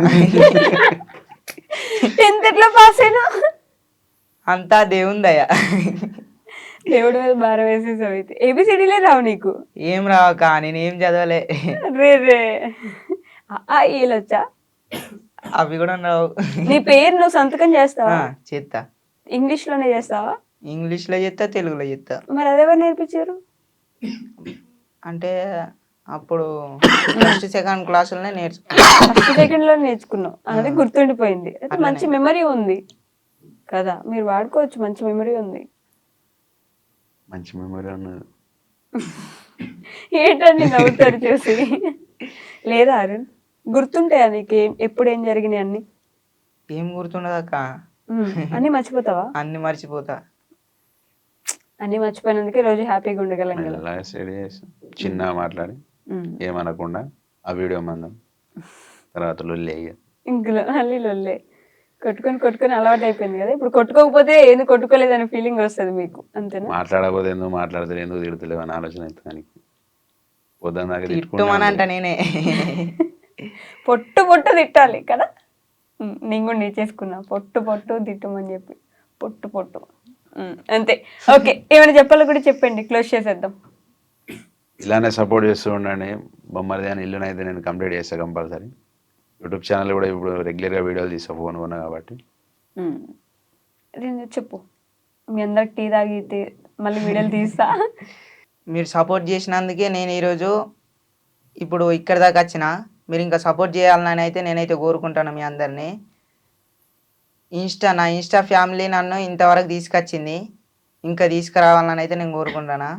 10th ఎట్లా పాస్ అయినా? అంతా దేవుందయ్యా. దేవుడి మీద భారం వేసేసావు అయితే. ఏబిసిడీలే రావు నీకు? ఏం రావక్క, నేనేం చదవలే. రే రే, వచ్చా? అవి కూడా రావు. నీ పేరు నువ్వు సంతకం చేస్తావా? చేస్తా. ఇంగ్లీష్ లోనే చేస్తావా? ఇంగ్లీష్ లో చేస్తా, తెలుగులో చేస్తా. మరి అదెవరు నేర్పించారు? అంటే అప్పుడు ఫస్ట్ సెకండ్ క్లాసులోనే ఫస్ట్ సెకండ్ లో నేర్చుకున్నావు, అది గుర్తుండిపోయింది. అయితే మంచి మెమరీ ఉంది కదా, మీరు వాడుకోవచ్చు. మంచి మెమరీ ఉంది. మంచి మెమరీ ఉన్నది. ఏంటండి నవ్వుతారు చూసి? లేదా అరుణ్, గుర్తుంటాయా నీకు ఎప్పుడు ఏం జరిగినాయి అన్ని? ఏం గుర్తుండదు అక్క. అన్ని మర్చిపోతావా? అన్ని మర్చిపోతా. అన్ని మర్చిపోయినందుకే రోజు హ్యాపీగా ఉండగలం కదా. చిన్నగా మాట్లాడి ఏమనకుండా ఆ వీడియో మందం తర్వాత లొల్లి అయ్యా. ఇంకలో మళ్ళీ లొల్లే. కొట్టుకొని అలవాటు అయిపోయింది కదా. ఇప్పుడు కొట్టుకోకపోతే ఏంది కొట్టుకోలేదనే ఫీలింగ్ వస్తుంది మీకు, అంతేనా? మాట్లాడకపోతే ఎందుకు మాట్లాడతారు, ఎందుకు తిడతలేవు అని ఆలోచన అవుతుంది. పొద్దున్న దాకా తిట్టుమనంట నేనే. పొట్టు తిట్టాలి కదా. నేను కూడా నేర్చేసుకున్నా, పొట్టు తిట్టమని చెప్పి. పొట్టు అంతే. ఓకే, ఏమైనా చెప్పాలో కూడా చెప్పండి, క్లోజ్ చేసేద్దాం. ఇలానే సపోర్ట్ చేస్తూ ఉండండి. బొమ్మరిది అని ఇల్లునైతే నేను కంప్లీట్ చేస్తాను కంపల్సరీ. యూట్యూబ్ ఛానల్ కూడా ఇప్పుడు రెగ్యులర్గా వీడియోలు తీస్తా, ఫోన్ కొన్నా కాబట్టి. చెప్పు, మీ అందరికి టీ తాగి మళ్ళీ వీడియోలు తీస్తా. మీరు సపోర్ట్ చేసినందుకే నేను ఈరోజు ఇప్పుడు ఇక్కడ దాకా వచ్చిన. మీరు ఇంకా సపోర్ట్ చేయాలని అయితే నేనైతే కోరుకుంటాను మీ అందరినీ. నా ఇన్స్టా ఫ్యామిలీ నన్ను ఇంతవరకు తీసుకొచ్చింది, ఇంకా తీసుకురావాలని అయితే నేను కోరుకుంటాను.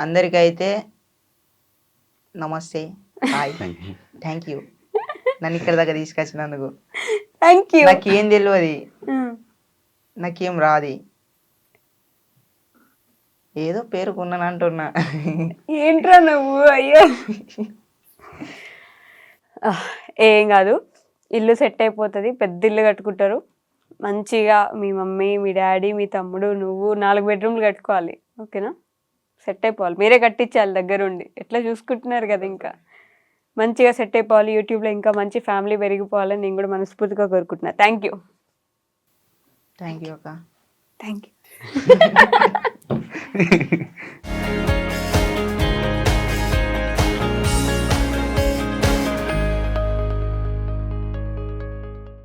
అందరికీ అయితే నమస్తే, హాయ్, థ్యాంక్ యూ నన్ను ఇక్కడ దాకా తీసుకొచ్చినందుకు. Thank you. నాకేం తెలియదు, నాకేం రాది, ఏదో పేరుకున్నాను అంటున్నా. ఏంట్రా నువ్వు? అయ్యో ఏం కాదు, ఇల్లు సెట్ అయిపోతుంది. పెద్ద ఇల్లు కట్టుకుంటారు మంచిగా. మీ మమ్మీ, మీ డాడీ, మీ తమ్ముడు, నువ్వు 4 బెడ్రూమ్లు కట్టుకోవాలి. ఓకేనా? సెట్ అయిపోవాలి, మీరే కట్టించాలి దగ్గరుండి. ఎట్లా చూసుకుంటున్నారు కదా, ఇంకా మంచిగా సెట్ అయిపోవాలి. యూట్యూబ్లో ఇంకా మంచి ఫ్యామిలీ పెరిగిపోవాలని నేను కూడా మనస్ఫూర్తిగా కోరుకుంటున్నా. థ్యాంక్ యూ అక్క. Thank you.